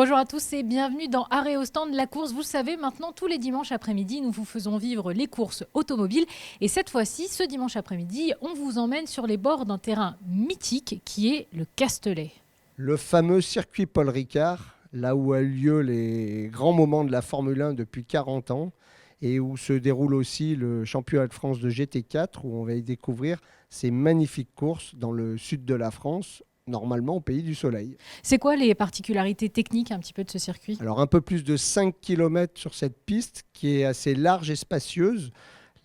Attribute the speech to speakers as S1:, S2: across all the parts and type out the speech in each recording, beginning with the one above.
S1: Bonjour à tous et bienvenue dans Arrêt au stand de la course. Vous le savez, maintenant, tous les dimanches après-midi, nous vous faisons vivre les courses automobiles. Et cette fois-ci, ce dimanche après-midi, on vous emmène sur les bords d'un terrain mythique qui est le Castellet.
S2: Le fameux circuit Paul Ricard, là où a eu lieu les grands moments de la Formule 1 depuis 40 ans et où se déroule aussi le championnat de France de GT4, où on va y découvrir ces magnifiques courses dans le sud de la France, normalement au pays du soleil.
S1: C'est quoi les particularités techniques un petit peu de ce circuit?
S2: Alors un peu plus de 5 km sur cette piste qui est assez large et spacieuse.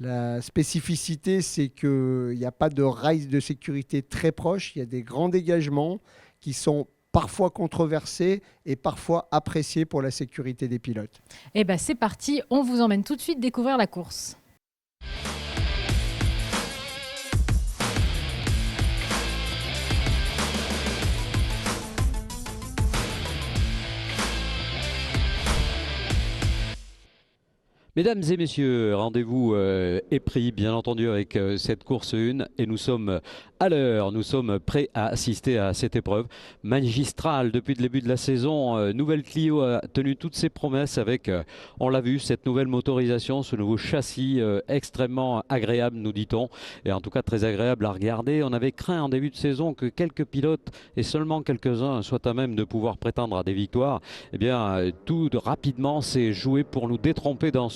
S2: La spécificité, c'est qu'il n'y a pas de rails de sécurité très proches, il y a des grands dégagements qui sont parfois controversés et parfois appréciés pour la sécurité des pilotes.
S1: Eh bien c'est parti, on vous emmène tout de suite découvrir la course.
S3: Mesdames et messieurs, rendez-vous est pris bien entendu avec cette course 1 et nous sommes à l'heure, nous sommes prêts à assister à cette épreuve magistrale depuis le début de la saison. Nouvelle Clio a tenu toutes ses promesses avec, on l'a vu, cette nouvelle motorisation, ce nouveau châssis extrêmement agréable nous dit-on, et en tout cas très agréable à regarder. On avait craint en début de saison que quelques pilotes et seulement quelques-uns soient à même de pouvoir prétendre à des victoires. Eh bien tout rapidement s'est joué pour nous détromper dans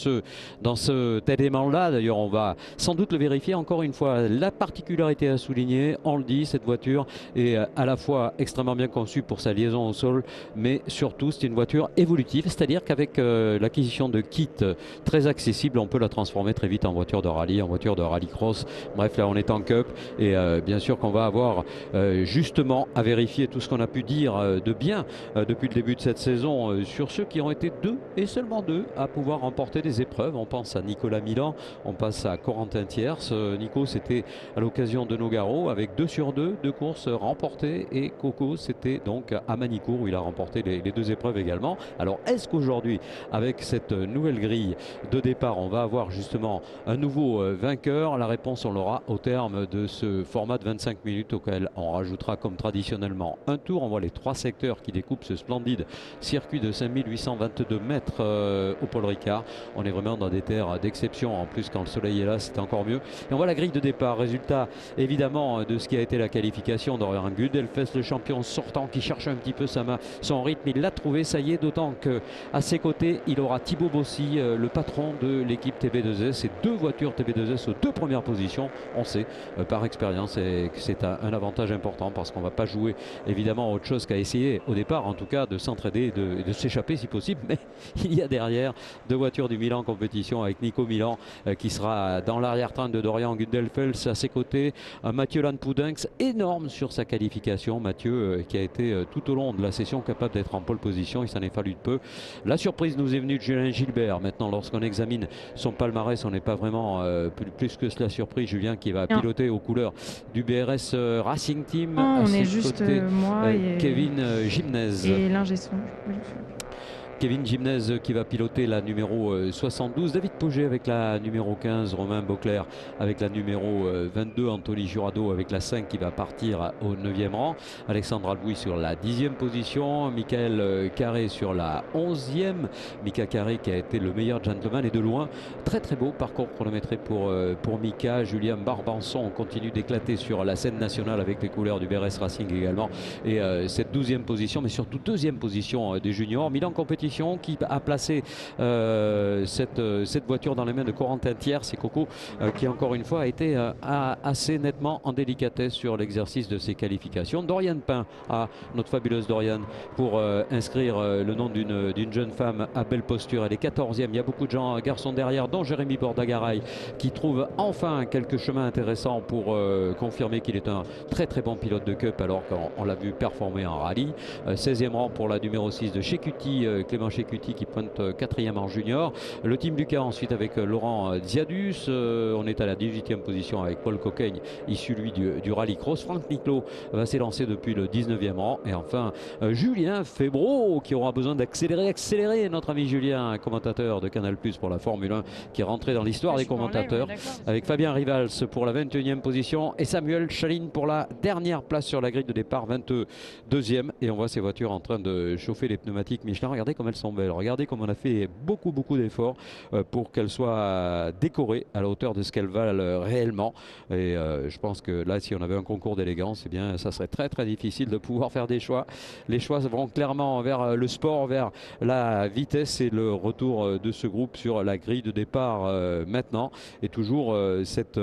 S3: cet élément-là. D'ailleurs, on va sans doute le vérifier encore une fois. La particularité à souligner, on le dit, cette voiture est à la fois extrêmement bien conçue pour sa liaison au sol, mais surtout, c'est une voiture évolutive, c'est-à-dire qu'avec l'acquisition de kits très accessibles, on peut la transformer très vite en voiture de rallye, en voiture de rallycross. Bref, là, on est en cup et bien sûr qu'on va avoir justement à vérifier tout ce qu'on a pu dire de bien depuis le début de cette saison sur ceux qui ont été deux et seulement deux à pouvoir remporter des épreuves. On pense à Nicolas Milan, on passe à Corentin Thiers. Nico, c'était à l'occasion de Nogaro avec 2 sur 2, 2 courses remportées, et Coco, c'était donc à Manicourt où il a remporté les 2 épreuves également. Alors est-ce qu'aujourd'hui, avec cette nouvelle grille de départ, on va avoir justement un nouveau vainqueur? La réponse, on l'aura au terme de ce format de 25 minutes auquel on rajoutera comme traditionnellement un tour. On voit les 3 secteurs qui découpent ce splendide circuit de 5822 mètres au Paul Ricard. On est vraiment dans des terres d'exception. En plus, quand le soleil est là, c'est encore mieux. Et on voit la grille de départ. Résultat, évidemment, de ce qui a été la qualification d'Orion Gudelfest, le champion sortant qui cherche un petit peu son rythme. Il l'a trouvé, ça y est, d'autant qu'à ses côtés, il aura Thibaut Bossy, le patron de l'équipe TB2S. C'est 2 voitures TB2S aux 2 premières positions. On sait par expérience que c'est un avantage important parce qu'on ne va pas jouer évidemment autre chose qu'à essayer au départ, en tout cas, de s'entraider et de s'échapper si possible. Mais il y a derrière 2 voitures du Milan compétition avec Nico Milan qui sera dans l'arrière-train de Dorian Gudelfels. À ses côtés, Mathieu Lanpoudinx, énorme sur sa qualification. Mathieu qui a été tout au long de la session capable d'être en pole position. Il s'en est fallu de peu. La surprise nous est venue de Julien Gilbert. Maintenant, lorsqu'on examine son palmarès, on n'est pas vraiment plus que cela surpris. Julien qui va piloter aux couleurs du BRS Racing Team.
S4: Non, on est juste moi et
S3: Kevin Gimnez.
S4: Et l'ingé son.
S3: Kevin Gimnez qui va piloter la numéro 72, David Poget avec la numéro 15, Romain Beauclerc avec la numéro 22, Anthony Jurado avec la 5 qui va partir au 9e rang, Alexandre Albouy sur la 10e position, Michael Carré sur la 11e, Mika Carré qui a été le meilleur gentleman et de loin, très très beau parcours chronométré pour Mika. Julien Barbanson continue d'éclater sur la scène nationale avec les couleurs du BRS Racing également, et cette 12e position, mais surtout 2e position des juniors. Milan Compétition qui a placé cette voiture dans les mains de Corentin Thiers et Coco qui encore une fois a été assez nettement en délicatesse sur l'exercice de ses qualifications. Dorian Pain, notre fabuleuse Dorian, pour inscrire le nom d'une jeune femme à belle posture. Elle est 14e. Il y a beaucoup de garçons derrière, dont Jérémy Bordagaray qui trouve enfin quelques chemins intéressants pour confirmer qu'il est un très très bon pilote de cup alors qu'on l'a vu performer en rallye. 16e rang pour la numéro 6 de chez Cutie, Clément Checuti qui pointe 4e en junior. Le team Lucas ensuite avec Laurent Ziadus. On est à la 18e position avec Paul Coquaigne, issu lui du rallycross. Franck Niclot va s'élancer depuis le 19e rang. Et enfin Julien Febro qui aura besoin accélérer. Notre ami Julien, commentateur de Canal+ pour la Formule 1, qui est rentré dans l'histoire des commentateurs. Avec Fabien Rivals pour la 21e position et Samuel Chaline pour la dernière place sur la grille de départ, 22e. Et on voit ces voitures en train de chauffer les pneumatiques Michelin. Regardez comme elles sont belles. Regardez comme on a fait beaucoup d'efforts pour qu'elles soient décorées à la hauteur de ce qu'elles valent réellement. Et je pense que là, si on avait un concours d'élégance, eh bien, ça serait très difficile de pouvoir faire des choix. Les choix vont clairement vers le sport, vers la vitesse et le retour de ce groupe sur la grille de départ maintenant. Et toujours cette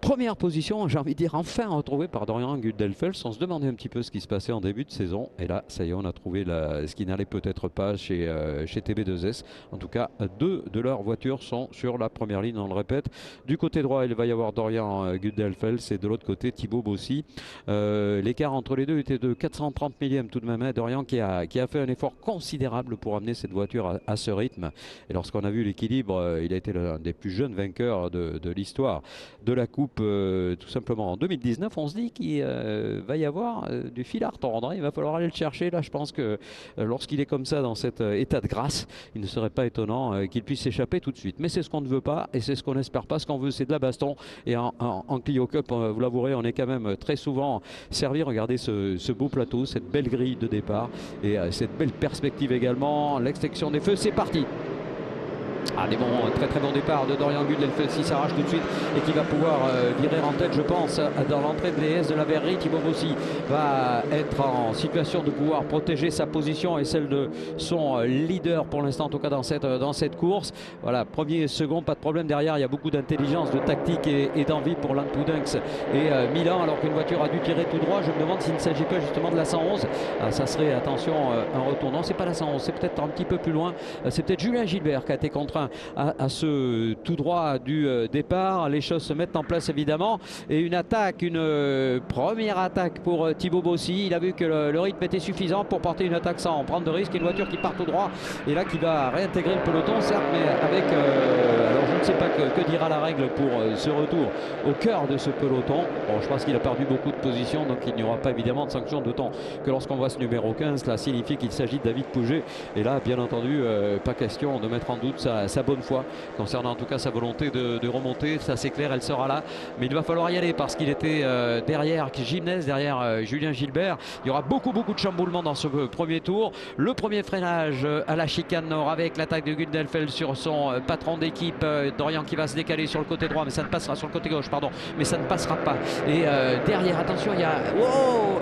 S3: première position, j'ai envie de dire, enfin retrouvée par Dorian Gudelfels. On se demandait un petit peu ce qui se passait en début de saison. Et là, ça y est, on a trouvé ce qui n'allait peut-être pas chez TB2S. En tout cas, 2 de leurs voitures sont sur la première ligne, on le répète. Du côté droit, il va y avoir Dorian Gudelfels et de l'autre côté, Thibaut Bossy. L'écart entre les deux était de 430 millièmes tout de même. Hein. Dorian qui a fait un effort considérable pour amener cette voiture à ce rythme. Et lorsqu'on a vu l'équilibre, il a été l'un des plus jeunes vainqueurs de l'histoire de la Coupe. Tout simplement en 2019, on se dit qu'il va y avoir du fil à retordre. Il va falloir aller le chercher. Là, je pense que lorsqu'il est comme ça dans cet état de grâce, il ne serait pas étonnant qu'il puisse s'échapper tout de suite. Mais c'est ce qu'on ne veut pas et c'est ce qu'on n'espère pas. Ce qu'on veut, c'est de la baston. Et en Clio Cup, vous l'avouerez, on est quand même très souvent servi. Regardez ce beau plateau, cette belle grille de départ et cette belle perspective également. L'extinction des feux, c'est parti. Ah, des bons, très bon départ de Dorian Gudelfels qui s'arrache tout de suite et qui va pouvoir virer en tête, je pense, dans l'entrée de l'ES de la Verrerie. Thibaut Bossy va être en situation de pouvoir protéger sa position et celle de son leader pour l'instant, en tout cas dans cette course. Voilà, premier, second, pas de problème derrière. Il y a beaucoup d'intelligence, de tactique et d'envie pour Lantudunx et Milan, alors qu'une voiture a dû tirer tout droit. Je me demande s'il ne s'agit pas justement de la 111. Ah, ça serait, attention, un retour. Non, c'est pas la 111, c'est peut-être un petit peu plus loin. C'est peut-être Julien Gilbert qui a été contraint à ce tout droit du départ. Les choses se mettent en place évidemment et une première attaque pour Thibaut Bossy. Il a vu que le rythme était suffisant pour porter une attaque sans prendre de risque. Une voiture qui part tout droit et là qui va réintégrer le peloton, certes, mais avec alors je ne sais pas que dira la règle pour ce retour au cœur de ce peloton. Bon, je pense qu'il a perdu beaucoup de positions, donc il n'y aura pas évidemment de sanction, d'autant que lorsqu'on voit ce numéro 15, cela signifie qu'il s'agit de David Pouget. Et là, bien entendu, pas question de mettre en doute sa bonne foi concernant en tout cas sa volonté de remonter. Ça, c'est clair, elle sera là, mais il va falloir y aller parce qu'il était derrière Gimnès, derrière Julien Gilbert. Il y aura beaucoup de chamboulements dans ce premier tour. Le premier freinage à la chicane nord avec l'attaque de Gudelfels sur son patron d'équipe, Dorian, qui va se décaler sur le côté droit, mais ça ne passera sur le côté gauche, pardon, mais ça ne passera pas. Et derrière, attention, il y a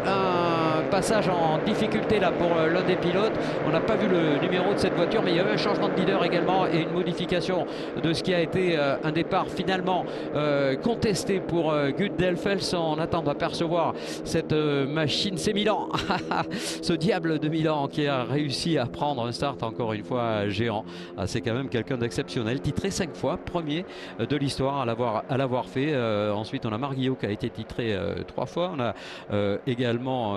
S3: un passage en difficulté là pour l'un des pilotes. On n'a pas vu le numéro de cette voiture, mais il y a eu un changement de leader également et une modification de ce qui a été un départ finalement contesté pour Gudelfels. On attend d'apercevoir cette machine. C'est Milan, ce diable de Milan qui a réussi à prendre un start encore une fois géant. Ah, c'est quand même quelqu'un d'exceptionnel, titré 5 fois, premier de l'histoire à l'avoir fait. Ensuite on a Marguillot qui a été titré 3 fois. On a également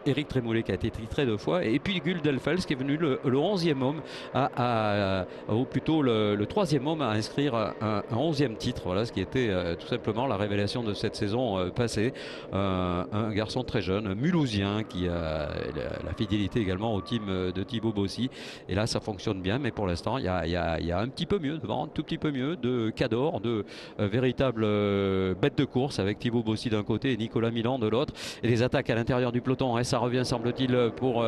S3: Éric Trémoulet qui a été titré 2 fois, et puis Gudelfels qui est venu le 11e homme ou plutôt le 3e homme à inscrire un 11e titre. Voilà ce qui était tout simplement la révélation de cette saison passée. Un garçon très jeune, mulhousien, qui a la fidélité également au team de Thibaut Bossy. Et là ça fonctionne bien, mais pour l'instant il y a un petit peu mieux devant, un tout petit peu mieux de Cador, de véritables bêtes de course avec Thibaut Bossy d'un côté et Nicolas Milan de l'autre. Et les attaques à l'intérieur du peloton, ça revient semble-t-il pour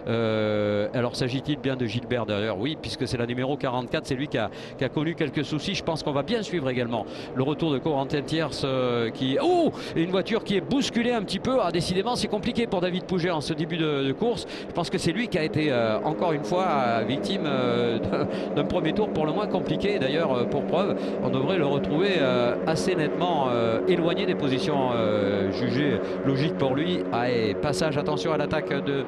S3: alors s'agit-il bien de Gilbert derrière? Oui, puisque c'est la numéro 44, c'est lui qui a connu quelques soucis. Je pense qu'on va bien suivre également le retour de Corentin Thiers qui... Oh, et une voiture qui est bousculée un petit peu. Ah, décidément c'est compliqué pour David Pouget en ce début de course. Je pense que c'est lui qui a été encore une fois victime d'un premier tour pour le moins compliqué. D'ailleurs heure pour preuve, on devrait le retrouver assez nettement éloigné des positions jugées logiques pour lui. Et passage, attention à l'attaque de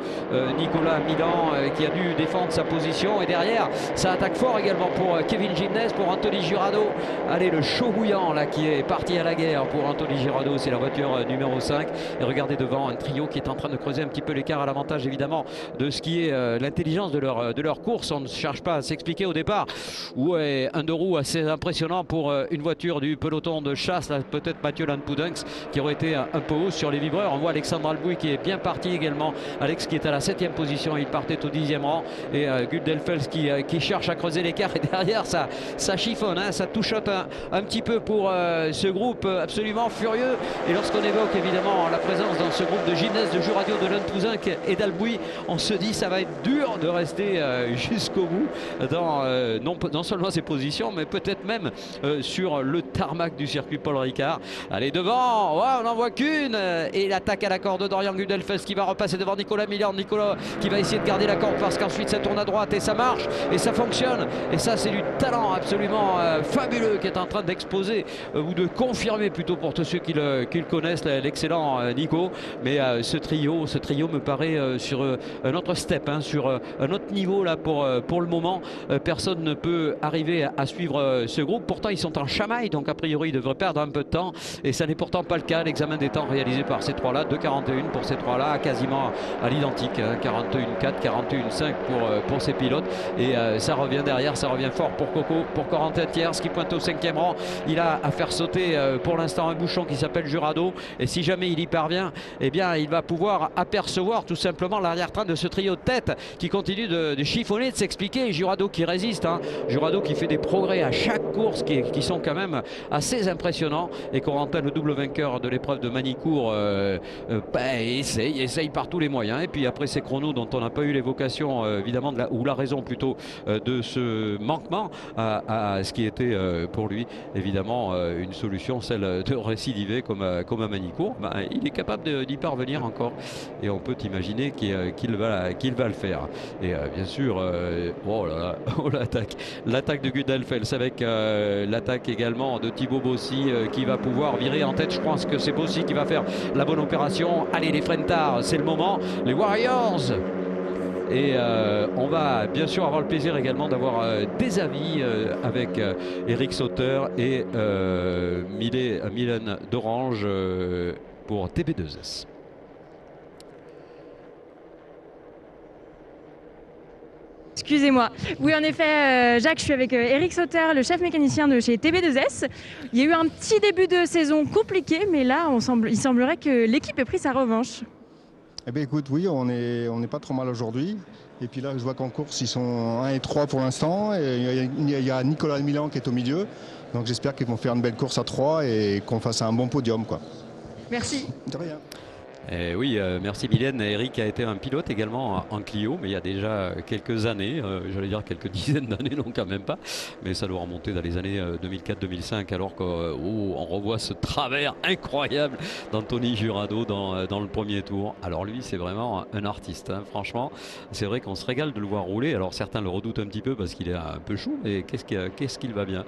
S3: Nicolas Milan qui a dû défendre sa position. Et derrière, ça attaque fort également pour Kevin Gimnez, pour Anthony Girardot. Allez, le chaud bouillant là qui est parti à la guerre pour Anthony Girardot, c'est la voiture numéro 5. Et regardez devant un trio qui est en train de creuser un petit peu l'écart, à l'avantage évidemment de ce qui est l'intelligence de leur course. On ne cherche pas à s'expliquer au départ. Ouais, un deux roues assez impressionnant pour une voiture du peloton de chasse, peut-être Mathieu Lampoudenx qui aurait été un peu haut sur les vibreurs. On voit Alexandre Albouy qui est bien parti également. Alex qui est à la 7e position, il partait au 10e rang. Et Guldenfels qui cherche à creuser l'écart. Et derrière, ça chiffonne, hein, ça touchote un petit peu pour ce groupe absolument furieux. Et lorsqu'on évoque évidemment la présence dans ce groupe de Gimnez, de Juradio, de Lampoudenx et d'Albouy, on se dit ça va être dur de rester jusqu'au bout dans non seulement ses positions, mais peut-être même sur le tarmac du circuit Paul Ricard. Allez, devant, ouais, on n'en voit qu'une. Et l'attaque à la corde de Dorian Guldenfels qui va repasser devant Nicolas Milan. Nicolas qui va essayer de garder la corde parce qu'ensuite ça tourne à droite et ça marche et ça fonctionne. Et ça, c'est du talent absolument fabuleux qui est en train d'exposer ou de confirmer plutôt pour tous ceux qui le connaissent, l'excellent Nico. Mais ce trio me paraît sur un autre step, hein, sur un autre niveau là pour le moment. Personne ne peut arriver à suivre ce groupe. Pourtant, ils sont en chamaille, donc a priori, ils devraient perdre un peu de temps. Et ça n'est pourtant pas le cas. L'examen des temps réalisé par ces trois-là, 2,41 pour ces trois-là, quasiment à l'identique, hein, 41,4, 41,5 pour ces pilotes. Et ça revient derrière, ça revient fort pour Coco, pour Corentin Thiers qui pointe au 5e rang. Il a à faire sauter pour l'instant un bouchon qui s'appelle Jurado. Et si jamais il y parvient, eh bien, il va pouvoir apercevoir tout simplement l'arrière-train de ce trio de tête qui continue de chiffonner, de s'expliquer. Jurado qui résiste, hein. Jurado qui fait des progrès à chaque course qui sont quand même assez impressionnants. Et Corentin, le double vainqueur de l'épreuve de Manicourt, essaye par tous les moyens. Et puis après ces chronos dont on n'a pas eu l'évocation évidemment ou la raison plutôt de ce manquement à ce qui était pour lui évidemment une solution, celle de récidiver comme à Manicourt, il est capable d'y parvenir encore et on peut imaginer qu'il va le faire. Et bien sûr l'attaque de Guldenfels avec l'attaque également de Thibaut Bossy qui va pouvoir virer en tête. Je pense que c'est Bossy qui va faire la bonne opération. Allez, les freins tard, c'est le moment, les Warriors. Et on va bien sûr avoir le plaisir également d'avoir des avis avec Eric Sauter et Mylène d'Orange pour TB2S.
S4: Excusez-moi. Oui, en effet, Jacques, je suis avec Eric Sauter, le chef mécanicien de chez TB2S. Il y a eu un petit début de saison compliqué, mais là, il semblerait que l'équipe ait pris sa revanche.
S5: Eh bien, écoute, oui, on n'est pas trop mal aujourd'hui. Et puis là, je vois qu'en course, ils sont 1 et 3 pour l'instant. Il y a Nicolas Milan qui est au milieu. Donc j'espère qu'ils vont faire une belle course à 3 et qu'on fasse un bon podium, quoi.
S4: Merci.
S5: De rien.
S3: Oui, merci Mylène. Eric a été un pilote également en Clio, mais il y a déjà quelques années, j'allais dire quelques dizaines d'années, non quand même pas, mais ça doit remonter dans les années 2004-2005, alors qu'on revoit ce travers incroyable d'Anthony Jurado dans le premier tour. Alors lui, c'est vraiment un artiste, hein. Franchement, c'est vrai qu'on se régale de le voir rouler. Alors certains le redoutent un petit peu parce qu'il est un peu chaud, mais qu'est-ce qu'il va bien,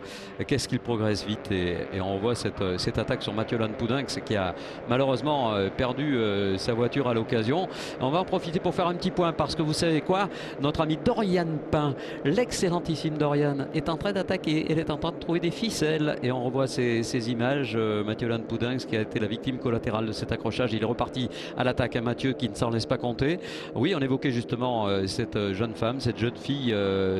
S3: qu'est-ce qu'il progresse vite, et on voit cette attaque sur Mathieu Lampoudenx qui a malheureusement perdu sa voiture à l'occasion. On va en profiter pour faire un petit point parce que vous savez quoi, notre ami Dorian Pain, l'excellentissime Dorian, est en train d'attaquer. Elle est en train de trouver des ficelles et on revoit ces images. Mathieu Lampoudenx qui a été la victime collatérale de cet accrochage. Il est reparti à l'attaque à Mathieu qui ne s'en laisse pas compter. Oui, on évoquait justement cette jeune femme, cette jeune fille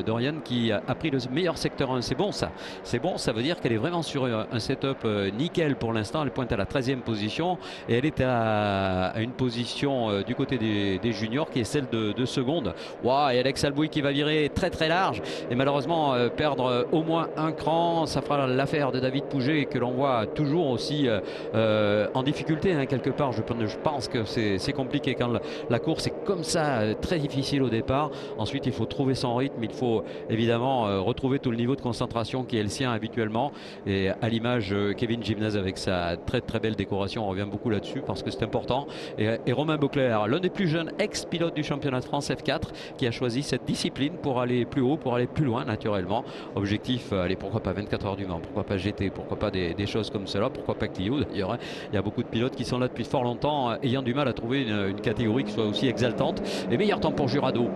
S3: Dorian qui a pris le meilleur secteur 1. C'est bon ça. C'est bon, ça veut dire qu'elle est vraiment sur un setup nickel pour l'instant. Elle pointe à la 13e position et elle est à une position du côté des juniors qui est celle de seconde. Wow, et Alex Albouy qui va virer très très large et malheureusement perdre au moins un cran. Ça fera l'affaire de David Pouget que l'on voit toujours aussi en difficulté, hein, quelque part. Je pense que c'est compliqué quand la course est comme ça, très difficile au départ. Ensuite il faut trouver son rythme, il faut évidemment retrouver tout le niveau de concentration qui est le sien habituellement, et à l'image Kevin Gimnez avec sa très très belle décoration, on revient beaucoup là-dessus parce que c'est important. devant. Et Romain Beauclerc, l'un des plus jeunes ex-pilotes du championnat de France F4, qui a choisi cette discipline pour aller plus haut, pour aller plus loin naturellement. Objectif, allez, pourquoi pas 24 heures du Mans, pourquoi pas GT, pourquoi pas des choses comme cela, pourquoi pas Clio d'ailleurs. Il y a beaucoup de pilotes qui sont là depuis fort longtemps, ayant du mal à trouver une catégorie qui soit aussi exaltante. Et meilleur temps pour Jurado.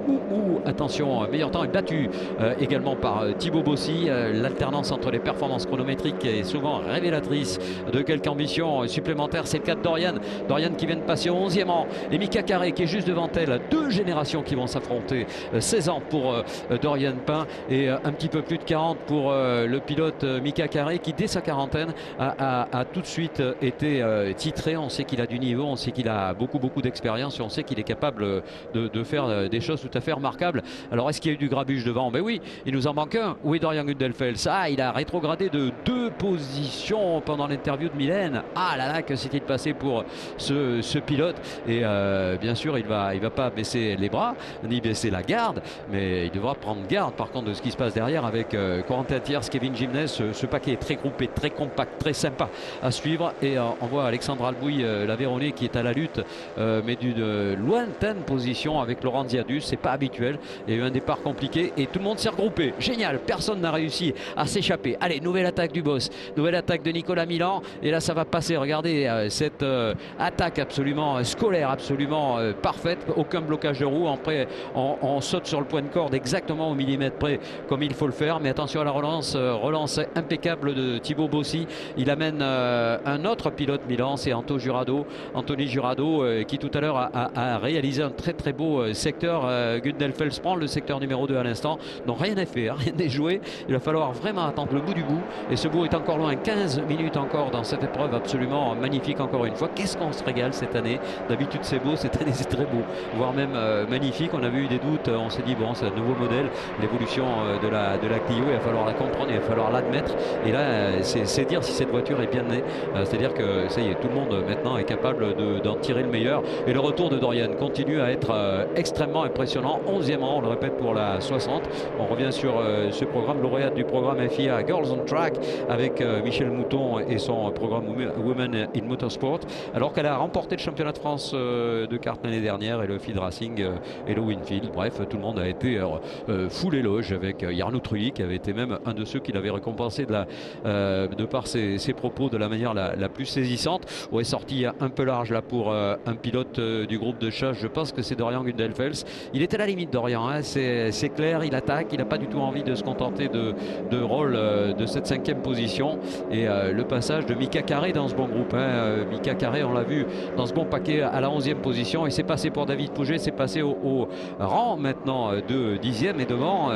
S3: Attention, meilleur temps est battu également par Thibaut Bossy. L'alternance entre les performances chronométriques est souvent révélatrice de quelques ambitions supplémentaires. C'est le cas de Dorian. Dorian qui vient de passer au 11e rang. Et Mika Carré qui est juste devant elle. Deux générations qui vont s'affronter. 16 ans pour Dorian Pin et un petit peu plus de 40 pour le pilote Mika Carré qui dès sa quarantaine a tout de suite été titré. On sait qu'il a du niveau, on sait qu'il a beaucoup d'expérience et on sait qu'il est capable de faire des choses tout à fait remarquables. Alors est-ce qu'il y a eu du grabuge devant? Ben oui, il nous en manque un. Oui, Dorian Gundelfels. Il a rétrogradé de 2 positions pendant l'interview de Mylène. Ah là là, que s'est-il passé pour ce pilote? Et bien sûr, il va pas baisser les bras ni baisser la garde, mais il devra prendre garde par contre de ce qui se passe derrière avec Corentin Thiers, Kevin Gimnes. Ce paquet est très groupé, très compact, très sympa à suivre. Et on voit Alexandre Albouy, l'Aveyronais, qui est à la lutte, mais d'une lointaine position avec Laurent Ziadus. C'est pas habituel. Il y a eu un départ compliqué et tout le monde s'est regroupé. Génial, personne n'a réussi à s'échapper. Allez, nouvelle attaque du boss, nouvelle attaque de Nicolas Milan. Et là, ça va passer. Regardez cette attaque absolument scolaire, absolument parfaite. Aucun blocage de roue. Après, on saute sur le point de corde exactement au millimètre près, comme il faut le faire. Mais attention à la relance. Relance impeccable de Thibaut Bossy. Il amène un autre pilote Milan, c'est Anthony Jurado, qui tout à l'heure a réalisé un très beau secteur. Gundelfels prend le secteur numéro 2 à l'instant. Donc rien n'est fait, rien n'est joué. Il va falloir vraiment attendre le bout du bout. Et ce bout est encore loin. 15 minutes encore dans cette épreuve absolument magnifique encore une fois. Qu'est-ce qu'on se régale cette année. D'habitude c'est beau, cette année c'est très beau. Voire même magnifique. On avait eu des doutes. On s'est dit bon, c'est un nouveau modèle. L'évolution de la Clio, il va falloir la comprendre, il va falloir l'admettre. Et là, c'est dire si cette voiture est bien née. C'est-à-dire que ça y est, tout le monde maintenant est capable d'en tirer le meilleur. Et le retour de Dorian continue à être extrêmement impressionnant. 11e rang, on le répète, pour la 60. On revient sur ce programme, lauréate du programme FIA Girls on Track avec Michel Mouton et son programme Women in Motorsport, alors qu'elle a remporté le championnat de France de kart l'année dernière et le Field Racing et le Winfield. Bref, tout le monde a été full éloge avec Jarno Trulli, qui avait été même un de ceux qui l'avait récompensé de par ses propos de la manière la plus saisissante. On est sorti un peu large là pour un pilote du groupe de chasse. Je pense que c'est Dorian Gundelfels. Il était à la limite, Dorian, hein. C'est clair, il attaque, il n'a pas du tout envie de se contenter de rôle de cette 5e position. Et le passage de Mika Carré dans ce bon groupe, hein. Mika Carré, on l'a vu dans ce bon paquet à la 11e position, et c'est passé pour David Pouget, c'est passé au rang maintenant de 10e, et devant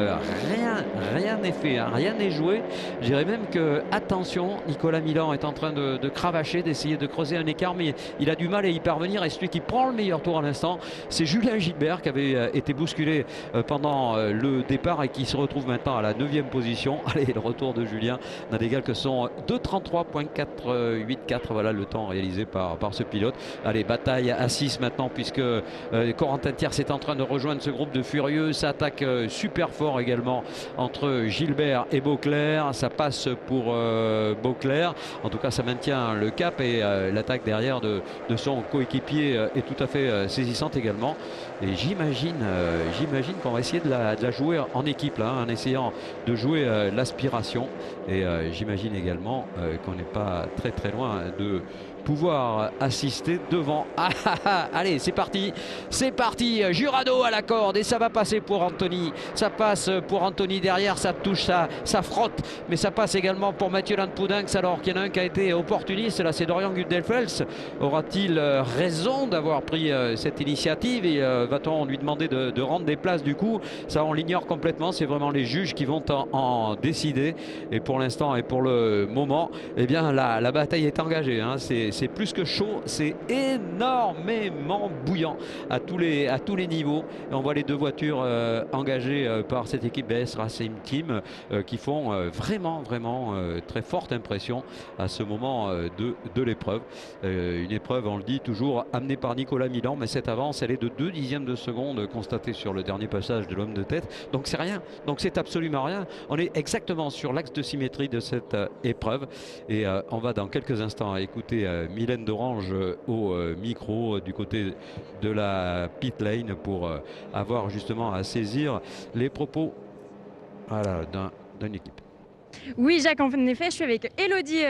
S3: rien n'est fait, hein. Rien n'est joué. Je dirais même que, attention, Nicolas Milan est en train de cravacher, d'essayer de creuser un écart, mais il a du mal à y parvenir, et celui qui prend le meilleur tour à l'instant, c'est Julien Gilbert, qui avait été bousculé pendant le départ et qui se retrouve maintenant à la 9e position. Allez, le retour de Julien n'a d'égal que son 2:33.484. Voilà le temps réalisé par ce pilote. Allez, bataille à 6 maintenant, puisque Corentin Thiers est en train de rejoindre ce groupe de furieux. Ça attaque super fort également entre Gilbert et Beauclerc. Ça passe pour Beauclerc. En tout cas, ça maintient le cap, et l'attaque derrière de son coéquipier est tout à fait saisissante également. Et j'imagine qu'on va essayer de la jouer en équipe là, en essayant de jouer l'aspiration. Et j'imagine également qu'on n'est pas très loin de pouvoir assister devant. Allez, c'est parti, Jurado à la corde, et ça va passer pour Anthony. Ça passe pour Anthony derrière, ça touche, ça frotte, mais ça passe également pour Mathieu Lanpoudinx, alors qu'il y en a un qui a été opportuniste. Là, c'est Dorian Gundelfels. Aura-t-il raison d'avoir pris cette initiative, et va-t-on lui demander de rendre des places du coup? Ça, on l'ignore complètement. C'est vraiment les juges qui vont en décider. Et pour l'instant et pour le moment, eh bien, la bataille est engagée, hein. C'est plus que chaud, c'est énormément bouillant à tous les niveaux. Et on voit les deux voitures engagées par cette équipe BS Racing Team qui font vraiment très forte impression à ce moment de l'épreuve. Une épreuve, on le dit toujours, amenée par Nicolas Milan, mais cette avance, elle est de 2 dixièmes de seconde constatée sur le dernier passage de l'homme de tête. Donc c'est rien, donc c'est absolument rien. On est exactement sur l'axe de symétrie de cette épreuve, et on va dans quelques instants écouter Mylène d'Orange au micro du côté de la pit lane pour avoir justement à saisir les propos voilà, d'une équipe.
S4: Oui, Jacques, en effet, je suis avec Élodie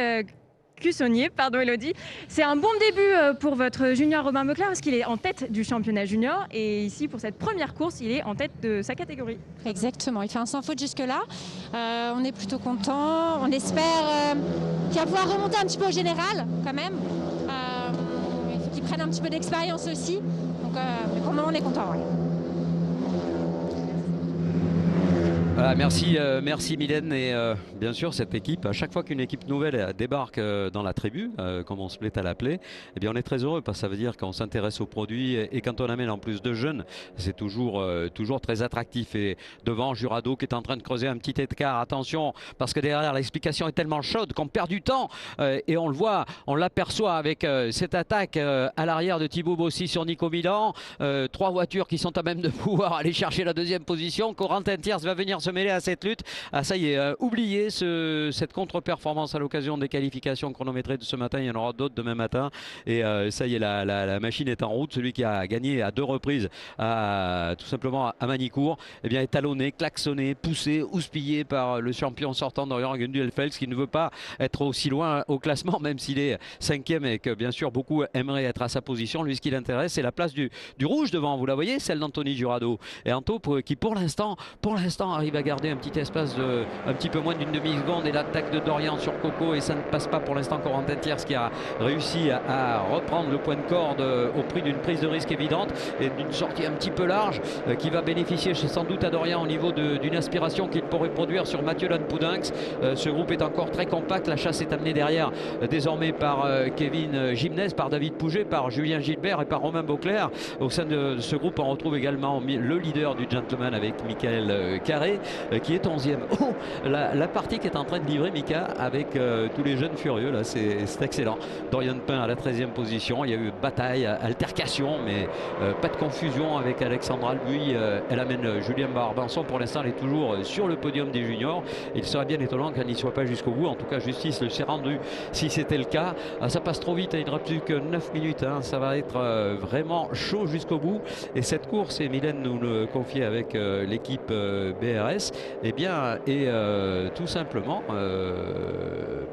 S4: Cussonnier. Pardon, Élodie. C'est un bon début pour votre junior Robin Bocler parce qu'il est en tête du championnat junior. Et ici, pour cette première course, il est en tête de sa catégorie.
S6: Exactement, il fait un sans faute jusque-là. On est plutôt content. On espère qu'il va pouvoir remonter un petit peu au général, quand même. Il faut qu'il prenne un petit peu d'expérience aussi. Donc, mais pour le moment, on est content. Ouais.
S3: Voilà, merci Mylène et bien sûr cette équipe, à chaque fois qu'une équipe nouvelle débarque dans la tribu, comme on se plaît à l'appeler, eh bien on est très heureux parce que ça veut dire qu'on s'intéresse aux produits et quand on amène en plus de jeunes, c'est toujours très attractif. Et devant Jurado qui est en train de creuser un petit écart, attention parce que derrière l'explication est tellement chaude qu'on perd du temps et on le voit, on l'aperçoit avec cette attaque à l'arrière de Thibaut Bossy sur Nico Milan, 3 voitures qui sont à même de pouvoir aller chercher la deuxième position. Corentin Thiers va venir se mêler à cette lutte. Ah ça y est, oubliez cette contre-performance à l'occasion des qualifications chronométrées de ce matin. Il y en aura d'autres demain matin. Et ça y est, la machine est en route. Celui qui a gagné à 2 reprises, tout simplement à Manicourt, eh bien, est talonné, klaxonné, poussé, houspillé par le champion sortant Dorian Gundelfels qui ne veut pas être aussi loin au classement, même s'il est 5e et que bien sûr beaucoup aimeraient être à sa position. Lui, ce qui l'intéresse, c'est la place du rouge devant. Vous la voyez, celle d'Anthony Jurado. Et Anto qui pour l'instant arrive à garder un petit espace de un petit peu moins d'une demi-seconde et l'attaque de Dorian sur Coco et ça ne passe pas pour l'instant. Corentin Thiers qui a réussi à reprendre le point de corde au prix d'une prise de risque évidente et d'une sortie un petit peu large qui va bénéficier sans doute à Dorian au niveau d'une aspiration qu'il pourrait produire sur Mathieu Lanpoudinx. Ce groupe est encore très compact, la chasse est amenée derrière désormais par Kevin Gimnez, par David Pouget, par Julien Gilbert et par Romain Beauclerc. Au sein de ce groupe on retrouve également le leader du gentleman avec Michael Carré qui est 11e. Oh, la partie qui est en train de livrer Mika avec tous les jeunes furieux là, c'est excellent. Dorian Pain à la 13e position, il y a eu bataille, altercation, mais pas de confusion avec Alexandra Albuy. Elle amène Julien Barbanson, pour l'instant elle est toujours sur le podium des juniors. Il serait bien étonnant qu'elle n'y soit pas jusqu'au bout, en tout cas justice le s'est rendu si c'était le cas. Ça passe trop vite, il ne reste plus que 9 minutes, hein. Ça va être vraiment chaud jusqu'au bout et cette course, et Mylène nous le confiait avec l'équipe BRS, eh bien, et tout simplement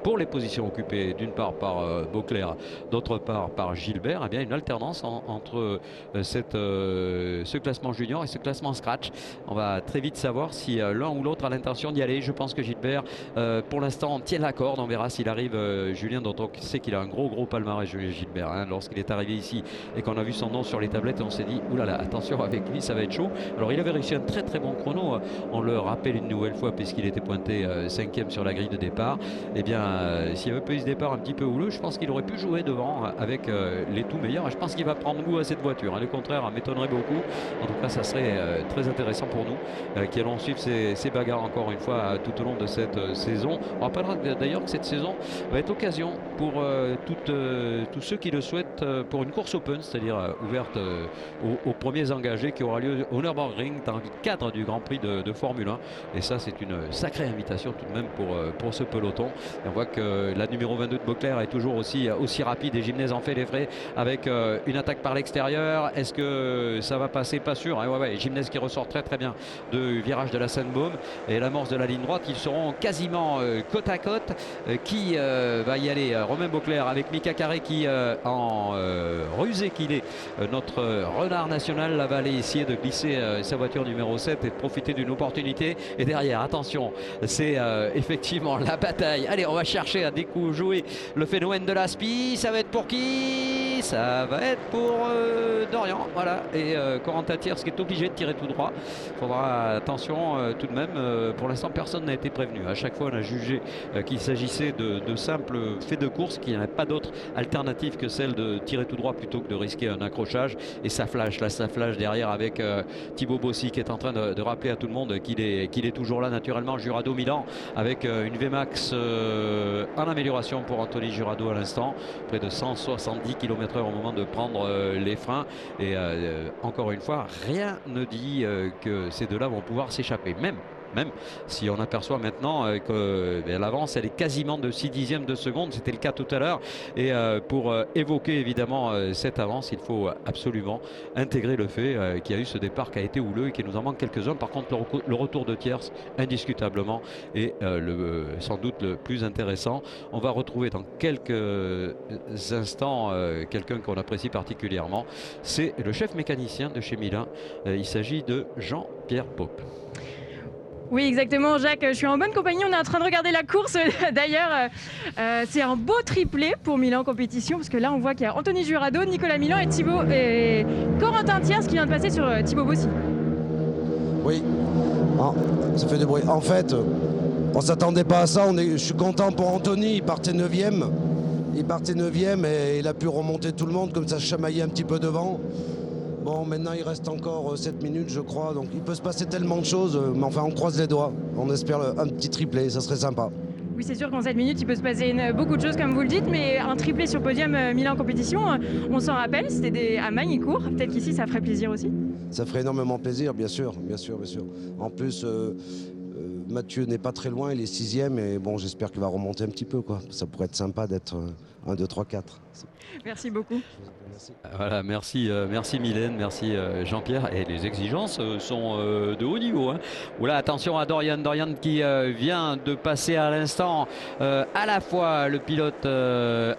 S3: pour les positions occupées d'une part par Beauclerc, d'autre part par Gilbert, eh bien une alternance entre ce classement junior et ce classement scratch. On va très vite savoir si l'un ou l'autre a l'intention d'y aller. Je pense que Gilbert pour l'instant tient la corde, on verra s'il arrive. Julien, dont on sait qu'il a un gros palmarès, Gilbert, hein. Lorsqu'il est arrivé ici et qu'on a vu son nom sur les tablettes, on s'est dit oulala, attention avec lui, ça va être chaud. Alors il avait réussi un très bon chrono, on le rappelle une nouvelle fois puisqu'il était pointé 5e sur la grille de départ. Et bien s'il y avait pas eu ce départ un petit peu houleux, je pense qu'il aurait pu jouer devant avec les tout meilleurs et je pense qu'il va prendre goût à cette voiture, hein. Le contraire m'étonnerait beaucoup. En tout cas ça serait très intéressant pour nous qui allons suivre ces bagarres encore une fois tout au long de cette saison. On rappellera d'ailleurs que cette saison va être l'occasion pour tous ceux qui le souhaitent pour une course open, c'est-à-dire ouverte aux premiers engagés, qui aura lieu au Nürburgring dans le cadre du Grand Prix de Formule 1. Et ça c'est une sacrée invitation tout de même pour ce peloton. Et on voit que la numéro 22 de Beauclerc est toujours aussi rapide et Gimnez en fait les frais avec une attaque par l'extérieur. Est-ce que ça va passer? Pas sûr, hein. Ouais. Gimnez qui ressort très bien du virage de la Seine-Baume et l'amorce de la ligne droite. Ils seront quasiment côte à côte. Qui va y aller? Romain Beauclerc avec Mika Carré qui en rusé qu'il est, notre renard national, là, va aller essayer de glisser sa voiture numéro 7 et de profiter d'une opportunité. Et derrière, attention, c'est effectivement la bataille. Allez, on va chercher à jouer le phénomène de l'Aspi. Ça va être pour qui? Ça va être pour Dorian, voilà. Et Corentin Thiers qui est obligé de tirer tout droit. Il faudra attention tout de même. Pour l'instant, personne n'a été prévenu. À chaque fois, on a jugé qu'il s'agissait de simples faits de course, qu'il n'y avait pas d'autre alternative que celle de tirer tout droit plutôt que de risquer un accrochage. Et ça flash, là ça flash derrière avec Thibaut Bossy qui est en train de rappeler à tout le monde qu'il est toujours là naturellement. Jurado Milan avec une VMAX en amélioration pour Anthony Jurado à l'instant, près de 170 km/h au moment de prendre les freins. Et encore une fois, rien ne dit que ces deux-là vont pouvoir s'échapper. même si on aperçoit maintenant que l'avance elle est quasiment de 6 dixièmes de seconde, c'était le cas tout à l'heure. Et pour évoquer évidemment cette avance, il faut absolument intégrer le fait qu'il y a eu ce départ qui a été houleux et qu'il nous en manque quelques-uns. Par contre, le retour de tierce, indiscutablement, est sans doute le plus intéressant. On va retrouver dans quelques instants quelqu'un qu'on apprécie particulièrement. C'est le chef mécanicien de chez Michelin. Il s'agit de Jean-Pierre Pope.
S4: Oui, exactement, Jacques. Je suis en bonne compagnie. On est en train de regarder la course. D'ailleurs, c'est un beau triplé pour Milan Compétition, parce que là, on voit qu'il y a Anthony Jurado, Nicolas Milan et Corentin Thiers qui vient de passer sur Thibaut Bossy.
S7: Oui, ça fait du bruit. En fait, on ne s'attendait pas à ça. Je suis content pour Anthony. Il partait 9e. Et il a pu remonter tout le monde, comme ça chamailler un petit peu devant. Bon, maintenant il reste encore 7 minutes je crois, donc il peut se passer tellement de choses, mais enfin on croise les doigts, on espère un petit triplé, ça serait sympa.
S4: Oui, c'est sûr qu'en 7 minutes il peut se passer beaucoup de choses comme vous le dites, mais un triplé sur podium Milan Compétition, on s'en rappelle, c'était à Magny-Cours, peut-être qu'ici ça ferait plaisir aussi.
S7: Ça ferait énormément plaisir, bien sûr. En plus, Mathieu n'est pas très loin, il est 6e, et bon, j'espère qu'il va remonter un petit peu, quoi. Ça pourrait être sympa d'être 1, 2, 3, 4.
S4: Merci beaucoup.
S3: Voilà, merci Mylène, merci Jean-Pierre. Et les exigences sont de haut niveau. Hein. Oula, attention à Dorian qui vient de passer à l'instant à la fois le pilote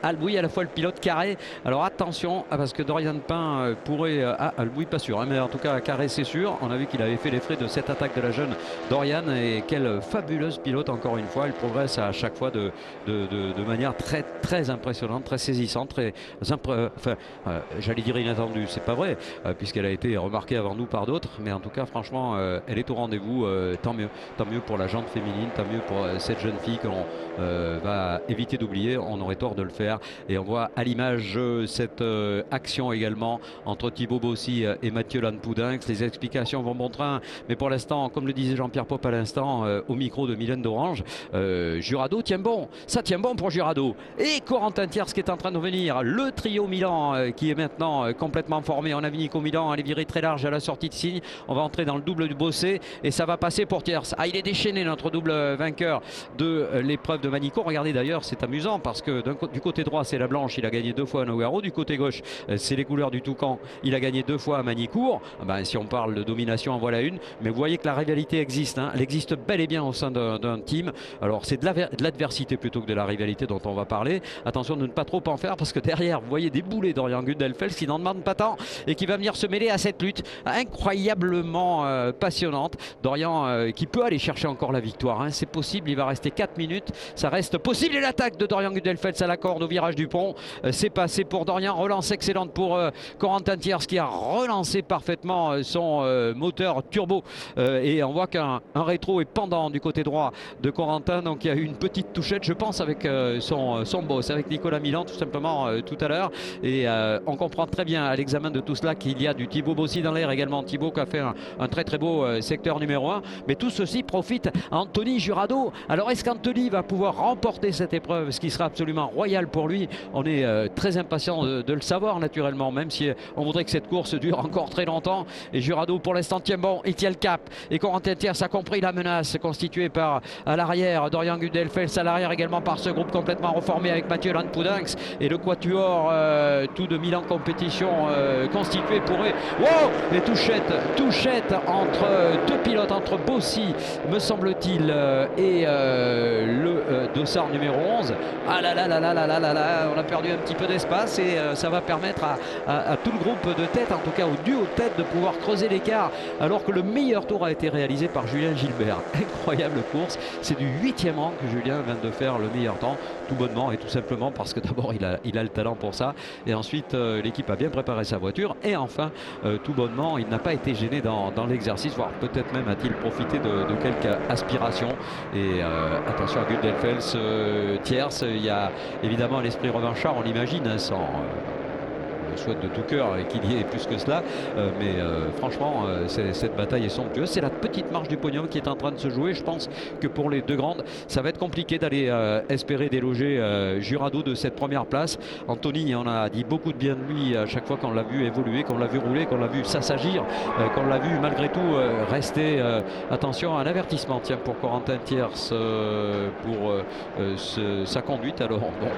S3: Albouy, à la fois le pilote Carré. Alors attention, parce que Dorian Pain pourrait... Albouy pas sûr, hein, mais en tout cas Carré c'est sûr. On a vu qu'il avait fait les frais de cette attaque de la jeune Dorian, et quelle fabuleuse pilote encore une fois. Elle progresse à chaque fois de manière très, très impressionnante, très saisissante, très... j'allais dire inattendue, c'est pas vrai, puisqu'elle a été remarquée avant nous par d'autres, mais en tout cas franchement elle est au rendez-vous, tant mieux pour la jante féminine, tant mieux pour cette jeune fille qu'on va éviter d'oublier, on aurait tort de le faire. Et on voit à l'image cette action également entre Thibaut Bossy et Mathieu Lanpoudinx. Les explications vont bon train, mais pour l'instant, comme le disait Jean-Pierre Pope à l'instant au micro de Mylène d'Orange, Jurado tient bon, ça tient bon pour Jurado. Et Corentin Thiers qui est en train de venir, le trio Milan qui est maintenant complètement formé. On a vu Nico Milan aller virer très large à la sortie de signe. On va entrer dans le double du Bossé et ça va passer pour Thiers. Ah, il est déchaîné, notre double vainqueur de l'épreuve de Magny-Cours. Regardez d'ailleurs, c'est amusant parce que du côté droit c'est la Blanche, il a gagné 2 fois à Nogaro. Du côté gauche c'est les couleurs du Toucan, il a gagné 2 fois à Magny-Cours. Ben, si on parle de domination, en voilà une. Mais vous voyez que la rivalité existe, hein. Elle existe bel et bien au sein d'un team. Alors c'est de l'adversité plutôt que de la rivalité dont on va parler. Attention de ne pas trop en faire, parce que derrière vous voyez des boulets d'Orian Gundelfels qui n'en demande pas tant et qui va venir se mêler à cette lutte incroyablement passionnante. Dorian qui peut aller chercher encore la victoire, hein. C'est possible, il va rester 4 minutes, ça reste possible. Et l'attaque de Dorian Gundelfels à la corde au virage du pont, c'est passé pour Dorian. Relance excellente pour Corentin Thiers qui a relancé parfaitement son moteur turbo, et on voit qu'un rétro est pendant du côté droit de Corentin, donc il y a eu une petite touchette je pense avec son boss, avec Nicolas Milan tout simplement tout à l'heure. Et on comprend très bien à l'examen de tout cela qu'il y a du Thibaut Bossy dans l'air également. Thibaut qui a fait un très très beau secteur numéro 1, mais tout ceci profite à Anthony Jurado. Alors est-ce qu'Anthony va pouvoir remporter cette épreuve, ce qui sera absolument royal pour lui? On est très impatient de le savoir naturellement, même si on voudrait que cette course dure encore très longtemps. Et Jurado pour l'instant tient bon, il tient le cap, et Corentin Thiers a compris la menace constituée par à l'arrière Dorian Gundelfels, à l'arrière également par ce groupe complètement reformé avec Mathieu Lanpoudinx et le quatuor tout de Milan Compétition constitué pour eux. Wow, les touchettes entre deux pilotes, entre Bossy me semble-t-il et le dossard numéro 11. Ah là là là là là là là là, on a perdu un petit peu d'espace, et ça va permettre à tout le groupe de tête, en tout cas au duo de tête, de pouvoir creuser l'écart, alors que le meilleur tour a été réalisé par Julien Gilbert. Incroyable course, c'est du 8e rang que Julien vient de faire le meilleur temps, tout bonnement et tout simplement parce que d'abord il a le talent pour ça, et ensuite l'équipe a bien préparé sa voiture, et enfin tout bonnement il n'a pas été gêné dans l'exercice, voire peut-être même a-t-il profité de quelques aspirations. Et attention à Gundelfels, Thiers, il y a évidemment l'esprit revanchard, on l'imagine, sans le souhaite de tout cœur qu'il y ait plus que cela. Mais franchement, cette bataille est somptueuse. C'est la petite marche du podium qui est en train de se jouer. Je pense que pour les deux grandes, ça va être compliqué d'aller espérer déloger Jurado de cette première place. Anthony, on a dit beaucoup de bien de lui à chaque fois qu'on l'a vu évoluer, qu'on l'a vu rouler, qu'on l'a vu s'assagir, qu'on l'a vu malgré tout rester. Attention à un avertissement, tiens, pour Corentin Thiers pour sa conduite. Alors bon,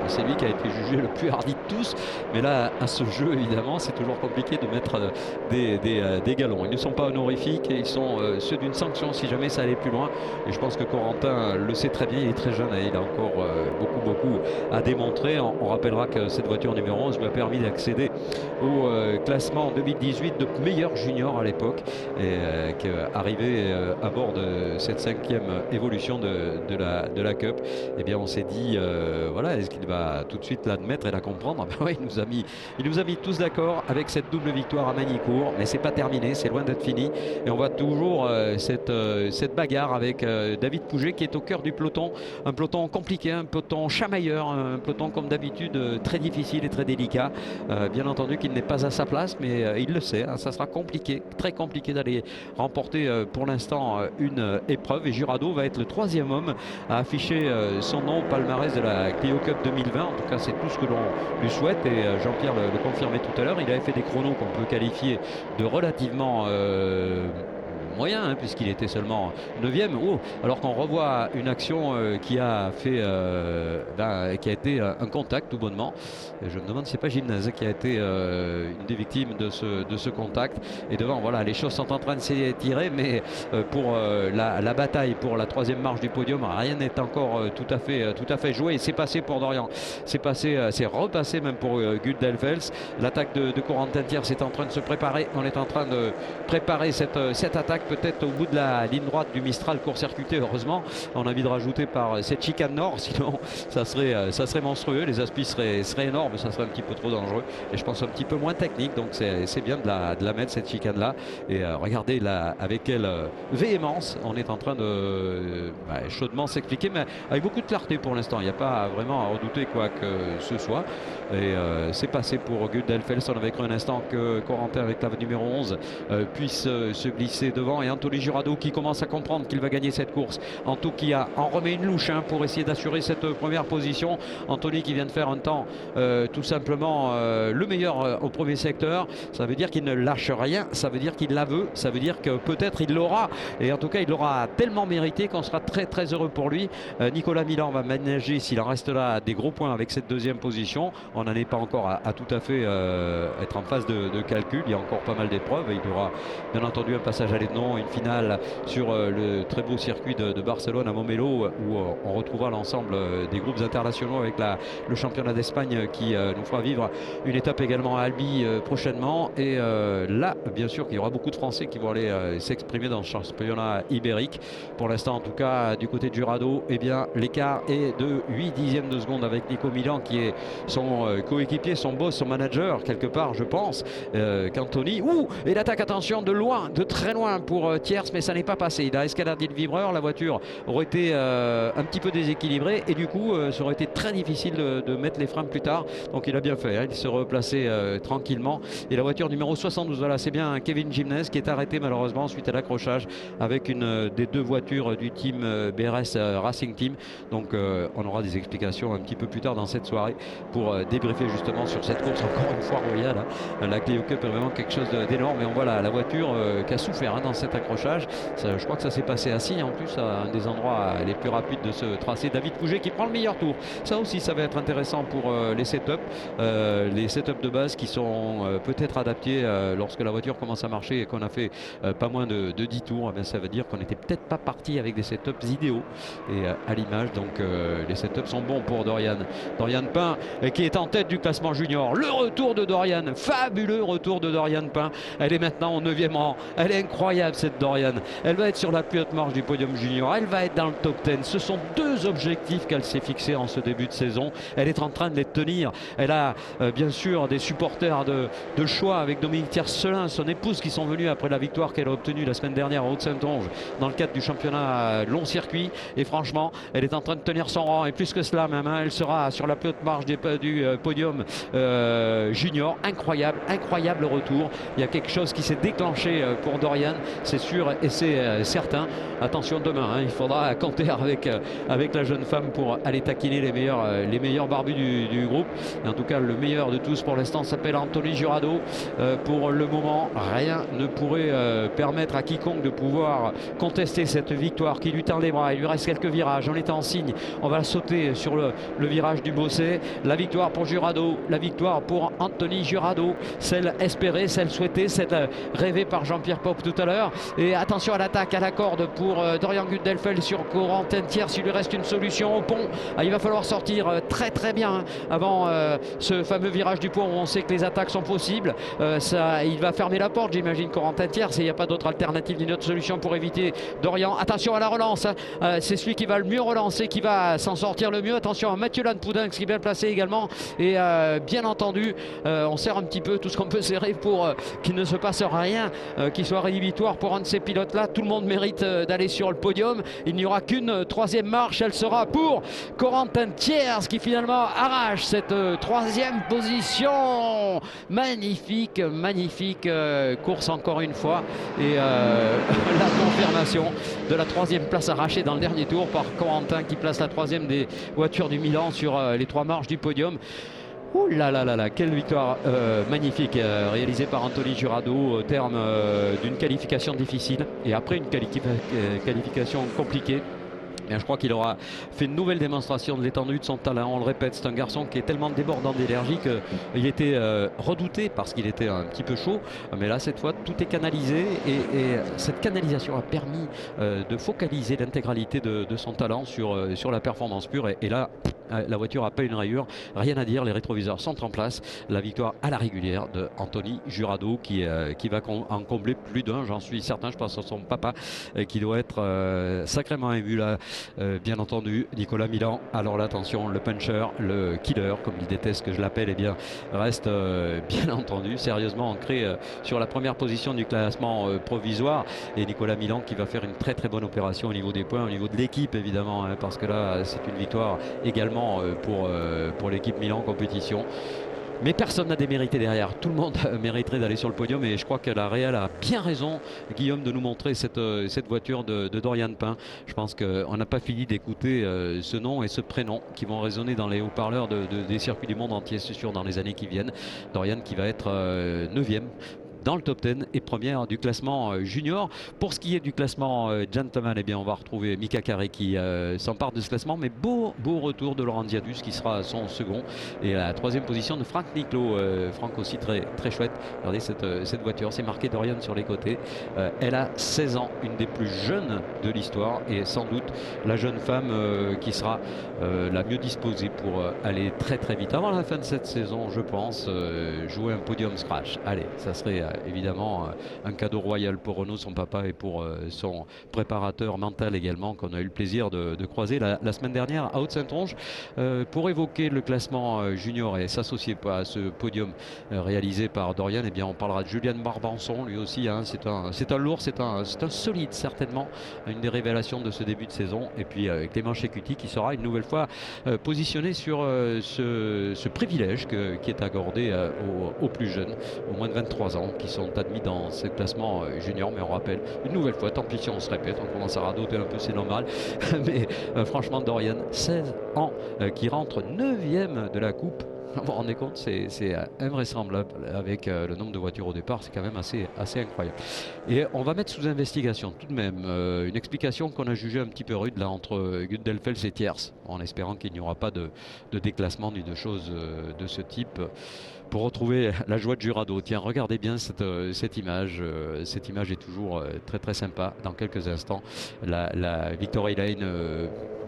S3: c'est lui qui a été jugé le plus hardi de tous, mais là à ce jeu évidemment c'est toujours compliqué de mettre des galons. Ils ne sont pas honorifiques, ils sont ceux d'une sanction si jamais ça allait plus loin, et je pense que Corentin le sait très bien. Il est très jeune et il a encore beaucoup à démontrer. On rappellera que cette voiture numéro 11 lui a permis d'accéder au classement 2018 de meilleur junior à l'époque, et qu'arrivé à bord de cette 5e évolution de la Cup, eh bien on s'est dit voilà, est-ce qu'il va tout de suite l'admettre et la comprendre? Ben oui, il nous a mis tous d'accord avec cette double victoire à Magny-Cours, mais c'est pas terminé, c'est loin d'être fini, et on voit toujours cette bagarre avec David Pouget qui est au cœur du peloton, un peloton compliqué, un peloton chamailleur, un peloton comme d'habitude très difficile et très délicat. Bien entendu qu'il n'est pas à sa place, mais il le sait, hein, ça sera compliqué, très compliqué d'aller remporter pour l'instant une épreuve, et Jurado va être le 3e homme à afficher son nom au palmarès de la Clio Cup 2020. En tout cas c'est tout ce que l'on lui souhaite, et Jean-Pierre le confirmait tout à l'heure. Il avait fait des chronos qu'on peut qualifier de relativement moyen, hein, puisqu'il était seulement 9e. Alors qu'on revoit une action qui a été un contact tout bonnement. Et je me demande si c'est pas Gymnase qui a été une des victimes de ce contact. Et devant, voilà, les choses sont en train de s'étirer, mais pour la bataille pour la 3e marche du podium, rien n'est encore tout à fait joué. Et c'est passé pour Dorian. C'est repassé même pour Guy Delfels. L'attaque de Corentin Thiers est en train de se préparer. On est en train de préparer cette attaque, peut-être au bout de la ligne droite du Mistral court-circuité. Heureusement, on a envie de rajouter par cette chicane nord, sinon ça serait monstrueux. Les aspis seraient énormes, ça serait un petit peu trop dangereux, et je pense un petit peu moins technique. Donc c'est bien de la mettre, cette chicane là, et regardez là avec quelle véhémence on est en train de chaudement s'expliquer, mais avec beaucoup de clarté pour l'instant. Il n'y a pas vraiment à redouter quoi que ce soit, et c'est passé pour Guy Delfels. On avait cru un instant que Corentin avec la numéro 11 puisse se glisser devant, et Anthony Jurado qui commence à comprendre qu'il va gagner cette course. Anto qui en remet une louche pour essayer d'assurer cette première position. Anthony qui vient de faire un temps tout simplement le meilleur au premier secteur. Ça veut dire qu'il ne lâche rien, ça veut dire qu'il la veut, ça veut dire que peut-être il l'aura, et en tout cas il l'aura tellement mérité qu'on sera très très heureux pour lui. Nicolas Milan va ménager, s'il en reste là, des gros points avec cette 2e position. On n'en est pas encore à tout à fait être en phase de calcul. Il y a encore pas mal d'épreuves, et il y aura bien entendu un passage à l'Édnon, une finale sur le très beau circuit de Barcelone à Montmelo, où on retrouvera l'ensemble des groupes internationaux avec le championnat d'Espagne qui nous fera vivre une étape également à Albi prochainement. Et là, bien sûr qu'il y aura beaucoup de Français qui vont aller s'exprimer dans le championnat ibérique. Pour l'instant, en tout cas, du côté de Jurado, eh bien, l'écart est de 8 dixièmes de seconde avec Nico Milan, qui est son coéquipier, son boss, son manager, quelque part, je pense, qu'Anthony. Et l'attaque, attention, de loin, de très loin pour Thiers, mais ça n'est pas passé. Il a escaladé le vibreur, la voiture aurait été un petit peu déséquilibrée, et du coup, ça aurait été très difficile de mettre les freins plus tard. Donc il a bien fait, hein. Il s'est replacé tranquillement, et la voiture numéro 72, voilà, c'est bien Kevin Gimnes qui est arrêté malheureusement suite à l'accrochage avec une des deux voitures du team BRS Racing Team. Donc on aura des explications un petit peu plus tard dans cette soirée pour débriefer justement sur cette course encore une fois royale, hein. La Clio Cup est vraiment quelque chose d'énorme, et on voit la voiture qui a souffert, hein, dans cet accrochage. Je crois que ça s'est passé assis en plus à un des endroits les plus rapides de ce tracé. David Pouget qui prend le meilleur tour. Ça aussi, ça va être intéressant pour les setups de base qui sont peut-être adaptés lorsque la voiture commence à marcher et qu'on a fait pas moins de 10 tours. Ça veut dire qu'on n'était peut-être pas parti avec des setups idéaux, et à l'image, donc les setups sont bons pour Dorian Pain, qui est en tête du classement junior. Le retour de Dorian, fabuleux retour de Dorian Pain. Elle est maintenant au 9e rang, elle est incroyable. incroyable cette Dorian. Elle va être sur la plus haute marche du podium junior. Elle va être dans le top 10. Ce sont 2 objectifs qu'elle s'est fixés en ce début de saison. Elle est en train de les tenir. Elle a bien sûr des supporters de choix avec Dominique Tiercelin, son épouse, qui sont venus après la victoire qu'elle a obtenue la semaine dernière à Haute-Saintonge dans le cadre du championnat long circuit. Et franchement, elle est en train de tenir son rang. Et plus que cela même, hein, elle sera sur la plus haute marche du podium junior. Incroyable, incroyable retour. Il y a quelque chose qui s'est déclenché pour Dorian, c'est sûr et c'est certain. Attention demain, hein, il faudra compter avec la jeune femme pour aller taquiner les meilleurs barbus du groupe. Et en tout cas, le meilleur de tous pour l'instant s'appelle Anthony Jurado. Pour le moment, rien ne pourrait permettre à quiconque de pouvoir contester cette victoire qui lui tend les bras. Il lui reste quelques virages. On est en signe. On va sauter sur le virage du Bossé. La victoire pour Jurado, la victoire pour Anthony Jurado, celle espérée, celle souhaitée, celle rêvée par Jean-Pierre Pop tout à l'heure. Et attention à l'attaque, à la corde pour Dorian Gundelfeld sur Corentin Thiers. Il lui reste une solution au pont. Il va falloir sortir très très bien hein, avant ce fameux virage du pont où on sait que les attaques sont possibles. Il va fermer la porte, j'imagine, Corentin Thiers. Il n'y a pas d'autre alternative ni d'autre solution pour éviter Dorian. Attention à la relance, hein. C'est celui qui va le mieux relancer qui va s'en sortir le mieux. Attention à Mathieu Lanne-Poudin qui est bien placé également. Et bien entendu, on serre un petit peu tout ce qu'on peut serrer pour qu'il ne se passe rien, qu'il soit rédhibitoire pour un de ces pilotes-là. Tout le monde mérite d'aller sur le podium. Il n'y aura qu'une 3e marche. Elle sera pour Corentin Thiers qui finalement arrache cette 3e position. Magnifique, magnifique course encore une fois. Et la confirmation de la 3e place arrachée dans le dernier tour par Corentin qui place la 3e des voitures du Milan sur les 3 marches du podium. Oh là là là là, quelle victoire magnifique réalisée par Anthony Jurado au terme d'une qualification difficile et après une qualification compliquée. Et je crois qu'il aura fait une nouvelle démonstration de l'étendue de son talent. On le répète, c'est un garçon qui est tellement débordant d'énergie qu'il était redouté parce qu'il était un petit peu chaud. Mais là, cette fois, tout est canalisé et cette canalisation a permis de focaliser l'intégralité de son talent sur la performance pure. Et là, la voiture n'a pas une rayure, rien à dire, les rétroviseurs sont en place. La victoire à la régulière de Anthony Jurado qui va en combler plus d'un, j'en suis certain. Je pense à son papa qui doit être sacrément ému là. Bien entendu, Nicolas Milan. Alors là, attention, le puncher, le killer, comme il déteste que je l'appelle, eh bien, reste bien entendu sérieusement ancré sur la première position du classement provisoire. Et Nicolas Milan qui va faire une très très bonne opération au niveau des points, au niveau de l'équipe évidemment, hein, parce que là, c'est une victoire également pour l'équipe Milan compétition. Mais personne n'a démérité derrière. Tout le monde mériterait d'aller sur le podium et je crois que la Réal a bien raison, Guillaume, de nous montrer cette voiture de Dorian Pin. Je pense qu'on n'a pas fini d'écouter ce nom et ce prénom qui vont résonner dans les haut-parleurs des circuits du monde entier, c'est sûr, dans les années qui viennent. Dorian qui va être 9e. Dans le top 10 et première du classement junior. Pour ce qui est du classement gentleman, eh bien, on va retrouver Mika Carré qui s'empare de ce classement, mais beau retour de Laurent Diadus qui sera son second et la 3e position de Franck Niclot. Franck aussi très, très chouette. Regardez cette voiture, c'est marqué Dorian sur les côtés. Elle a 16 ans, une des plus jeunes de l'histoire et sans doute la jeune femme qui sera la mieux disposée pour aller très très vite avant la fin de cette saison, je pense, jouer un podium scratch. Allez, ça serait évidemment un cadeau royal pour Renaud, son papa, et pour son préparateur mental également, qu'on a eu le plaisir de croiser la semaine dernière à Haute-Saintonge pour évoquer le classement junior et s'associer à ce podium réalisé par Dorian. Eh bien, on parlera de Julien Barbanson, lui aussi, hein, c'est un lourd, c'est un solide, certainement une des révélations de ce début de saison. Et puis Clément Checuti qui sera une nouvelle fois positionné sur ce privilège qui est accordé aux plus jeunes, aux moins de 23 ans, qui sont admis dans ce classement junior. Mais on rappelle une nouvelle fois, tant pis si on se répète, on commence à radoter un peu, c'est normal. Mais franchement, Dorian, 16 ans, qui rentre 9e de la coupe. Vous vous rendez compte, c'est invraisemblable avec le nombre de voitures au départ, c'est quand même assez incroyable. Et on va mettre sous investigation tout de même une explication qu'on a jugée un petit peu rude là entre Gundelfeld et Thiers, en espérant qu'il n'y aura pas de déclassement ni de choses de ce type. Pour retrouver la joie de Jurado, tiens, regardez bien cette image. Cette image est toujours très très sympa. Dans quelques instants, la Victory Lane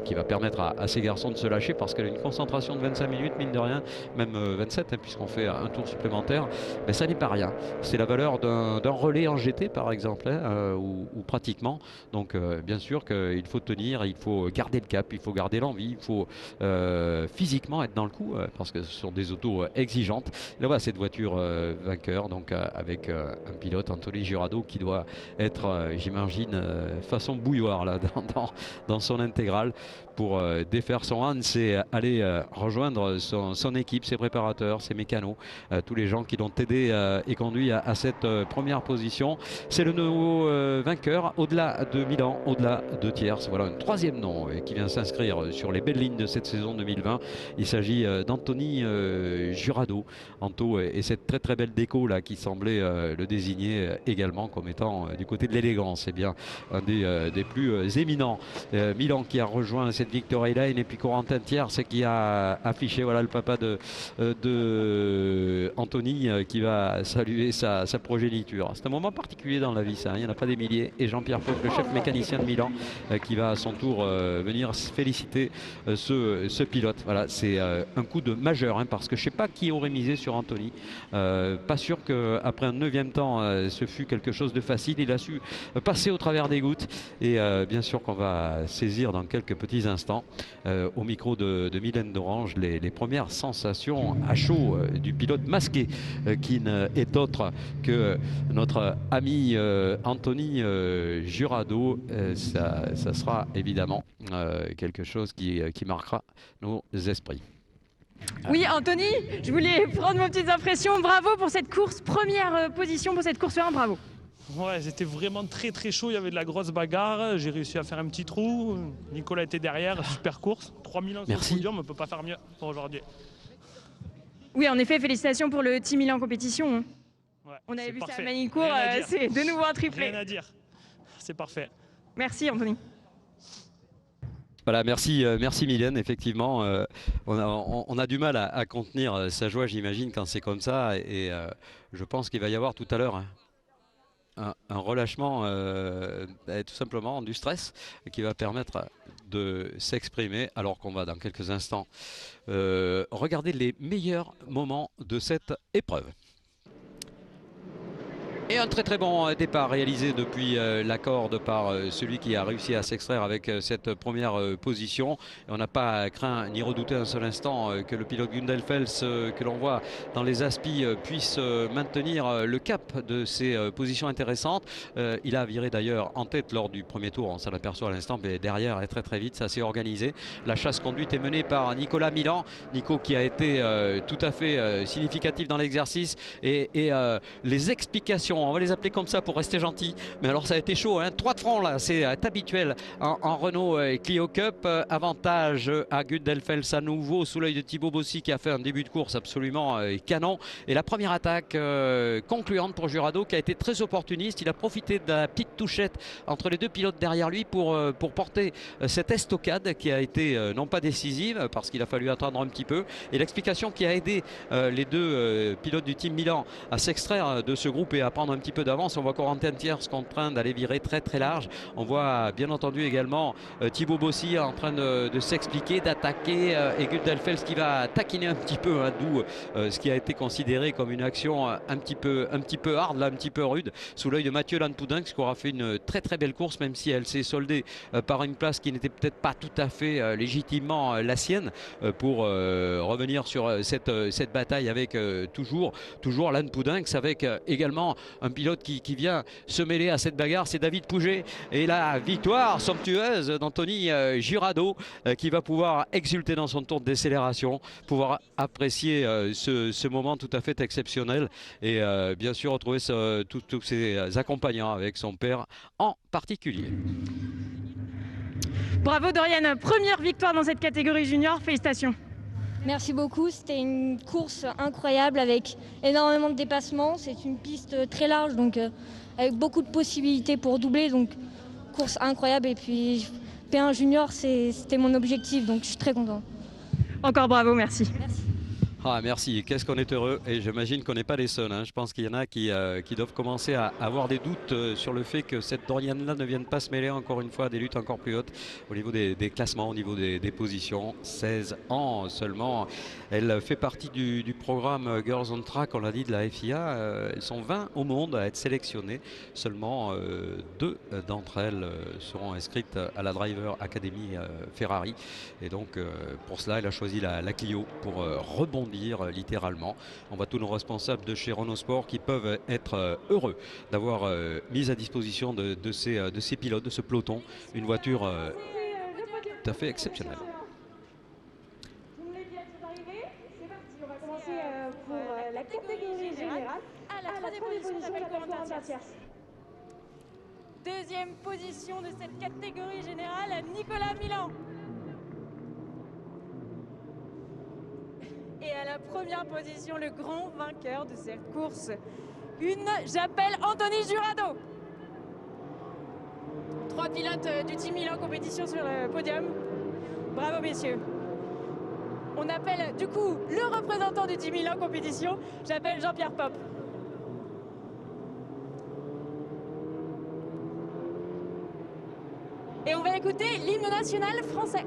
S3: qui va permettre à ces garçons de se lâcher parce qu'elle a une concentration de 25 minutes, mine de rien, même 27, hein, puisqu'on fait un tour supplémentaire. Mais ça n'est pas rien. C'est la valeur d'un relais en GT, par exemple, hein, ou pratiquement. Donc, bien sûr qu'il faut tenir, il faut garder le cap, il faut garder l'envie, il faut physiquement être dans le coup, parce que ce sont des autos exigeantes. Là, voilà, cette voiture vainqueur, donc avec un pilote, Anthony Jurado, qui doit être, j'imagine, façon bouilloire là, dans son intégrale pour défaire son Hans et aller rejoindre son équipe, ses préparateurs, ses mécanos, tous les gens qui l'ont aidé et conduit à cette première position. C'est le nouveau vainqueur au-delà de Milan, au-delà de Thiers. Voilà un troisième nom qui vient s'inscrire sur les belles lignes de cette saison 2020. Il s'agit d'Anthony Jurado. Anto et cette très très belle déco là qui semblait le désigner également comme étant du côté de l'élégance. C'est bien un des plus éminents. Milan qui a rejoint cette Victory Lane, et puis Corentin Thiers qui a affiché, voilà, le papa de Anthony qui va saluer sa progéniture. C'est un moment particulier dans la vie, ça, hein. Il n'y en a pas des milliers. Et Jean-Pierre Fauque, le chef mécanicien de Milan, qui va à son tour venir féliciter ce pilote. Voilà, c'est un coup de majeur, hein, parce que je ne sais pas qui aurait misé sur Anthony. Pas sûr qu'après un 9e temps, ce fut quelque chose de facile. Il a su passer au travers des gouttes. Et bien sûr qu'on va saisir dans quelques petits instants au micro de Mylène d'Orange les premières sensations à chaud du pilote masqué qui n'est autre que notre ami Anthony Jurado. Ça sera évidemment quelque chose qui marquera nos esprits.
S4: Oui, Anthony, je voulais prendre vos petites impressions. Bravo pour cette course, première position pour cette course 1, bravo.
S8: Ouais, c'était vraiment très très chaud, il y avait de la grosse bagarre, j'ai réussi à faire un petit trou, Nicolas était derrière, super course, 3000 ans sur le podium, on ne peut pas faire mieux pour aujourd'hui.
S4: Oui, en effet, félicitations pour le Team Milan compétition.
S8: Ouais,
S4: on avait vu ça à
S8: parfait.
S4: Manicourt, c'est de nouveau un triplé.
S8: Rien à dire, c'est parfait.
S4: Merci Anthony.
S3: Voilà, merci Mylène. Effectivement, on a du mal à contenir sa joie, j'imagine, quand c'est comme ça. Et je pense qu'il va y avoir tout à l'heure un relâchement, tout simplement du stress, qui va permettre de s'exprimer, alors qu'on va dans quelques instants regarder les meilleurs moments de cette épreuve. Et un très très bon départ réalisé depuis la corde par celui qui a réussi à s'extraire avec cette première position. Et on n'a pas craint ni redouté un seul instant que le pilote Gundelfels que l'on voit dans les aspis puisse maintenir le cap de ses positions intéressantes. Il a viré d'ailleurs en tête lors du premier tour, on s'en aperçoit à l'instant, mais derrière très très vite, ça s'est organisé. La chasse conduite est menée par Nicolas Milan. Nico qui a été tout à fait significatif dans l'exercice et les explications, on va les appeler comme ça pour rester gentil, mais alors ça a été chaud, hein. 3 de front là, c'est habituel en Renault Clio Cup. Avantage à Gundelfels à nouveau sous l'œil de Thibaut Bossy qui a fait un début de course absolument canon, et la première attaque concluante pour Jurado qui a été très opportuniste. Il a profité de la petite touchette entre les deux pilotes derrière lui pour porter cette estocade qui a été non pas décisive parce qu'il a fallu attendre un petit peu, et l'explication qui a aidé les deux pilotes du team Milan à s'extraire de ce groupe et à prendre un petit peu d'avance. On voit Corentin Thiers contraint d'aller virer très très large. On voit bien entendu également Thibaut Bossy en train de s'expliquer, d'attaquer, et Gundelfels qui va taquiner un petit peu, hein, d'où ce qui a été considéré comme une action un petit peu hard, là, un petit peu rude, sous l'œil de Mathieu Lanpoudinx qui aura fait une très très belle course, même si elle s'est soldée par une place qui n'était peut-être pas tout à fait légitimement la sienne, pour revenir sur cette bataille avec toujours Lanpoudinx, avec également un pilote qui vient se mêler à cette bagarre, c'est David Pouget, et la victoire somptueuse d'Anthony Jurado qui va pouvoir exulter dans son tour de décélération, pouvoir apprécier ce moment tout à fait exceptionnel, et bien sûr retrouver tous ses accompagnants avec son père en particulier.
S4: Bravo Dorian, première victoire dans cette catégorie junior, félicitations.
S9: Merci beaucoup, c'était une course incroyable avec énormément de dépassements. C'est une piste très large, donc avec beaucoup de possibilités pour doubler, donc course incroyable. Et puis P1 junior, c'était mon objectif, donc je suis très content.
S4: Encore bravo, merci.
S9: Merci.
S3: Ah, merci, qu'est-ce qu'on est heureux, et j'imagine qu'on n'est pas les seuls, hein. Je pense qu'il y en a qui doivent commencer à avoir des doutes sur le fait que cette Dorian-là ne vienne pas se mêler encore une fois à des luttes encore plus hautes au niveau des classements, au niveau des positions. 16 ans seulement, elle fait partie du programme Girls on Track, on l'a dit, de la FIA. Elles sont 20 au monde à être sélectionnées, seulement 2 d'entre elles seront inscrites à la Driver Academy Ferrari, et donc pour cela elle a choisi la Clio pour rebondir littéralement. On voit tous nos responsables de chez Renault Sport qui peuvent être heureux d'avoir mis à disposition de ces pilotes, de ce peloton, une voiture tout à fait exceptionnelle.
S4: La catégorie générale à la troisième position, j'appelle Corentin Tierce. Deuxième position de cette catégorie générale, Nicolas Milan. Et à la première position, le grand vainqueur de cette course, j'appelle Anthony Jurado. 3 pilotes du Team Milan compétition sur le podium. Bravo messieurs. On appelle du coup le représentant du Team Milan compétition, j'appelle Jean-Pierre Pop. Et on va écouter l'hymne national français.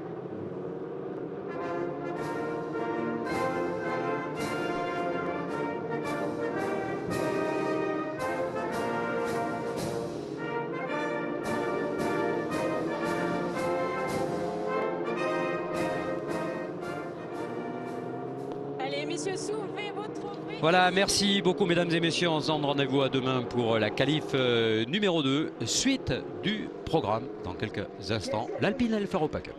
S3: Voilà, merci beaucoup mesdames et messieurs. On se donne rendez-vous à demain pour la qualif numéro 2, suite du programme dans quelques instants, l'Alpine Elf-Europack.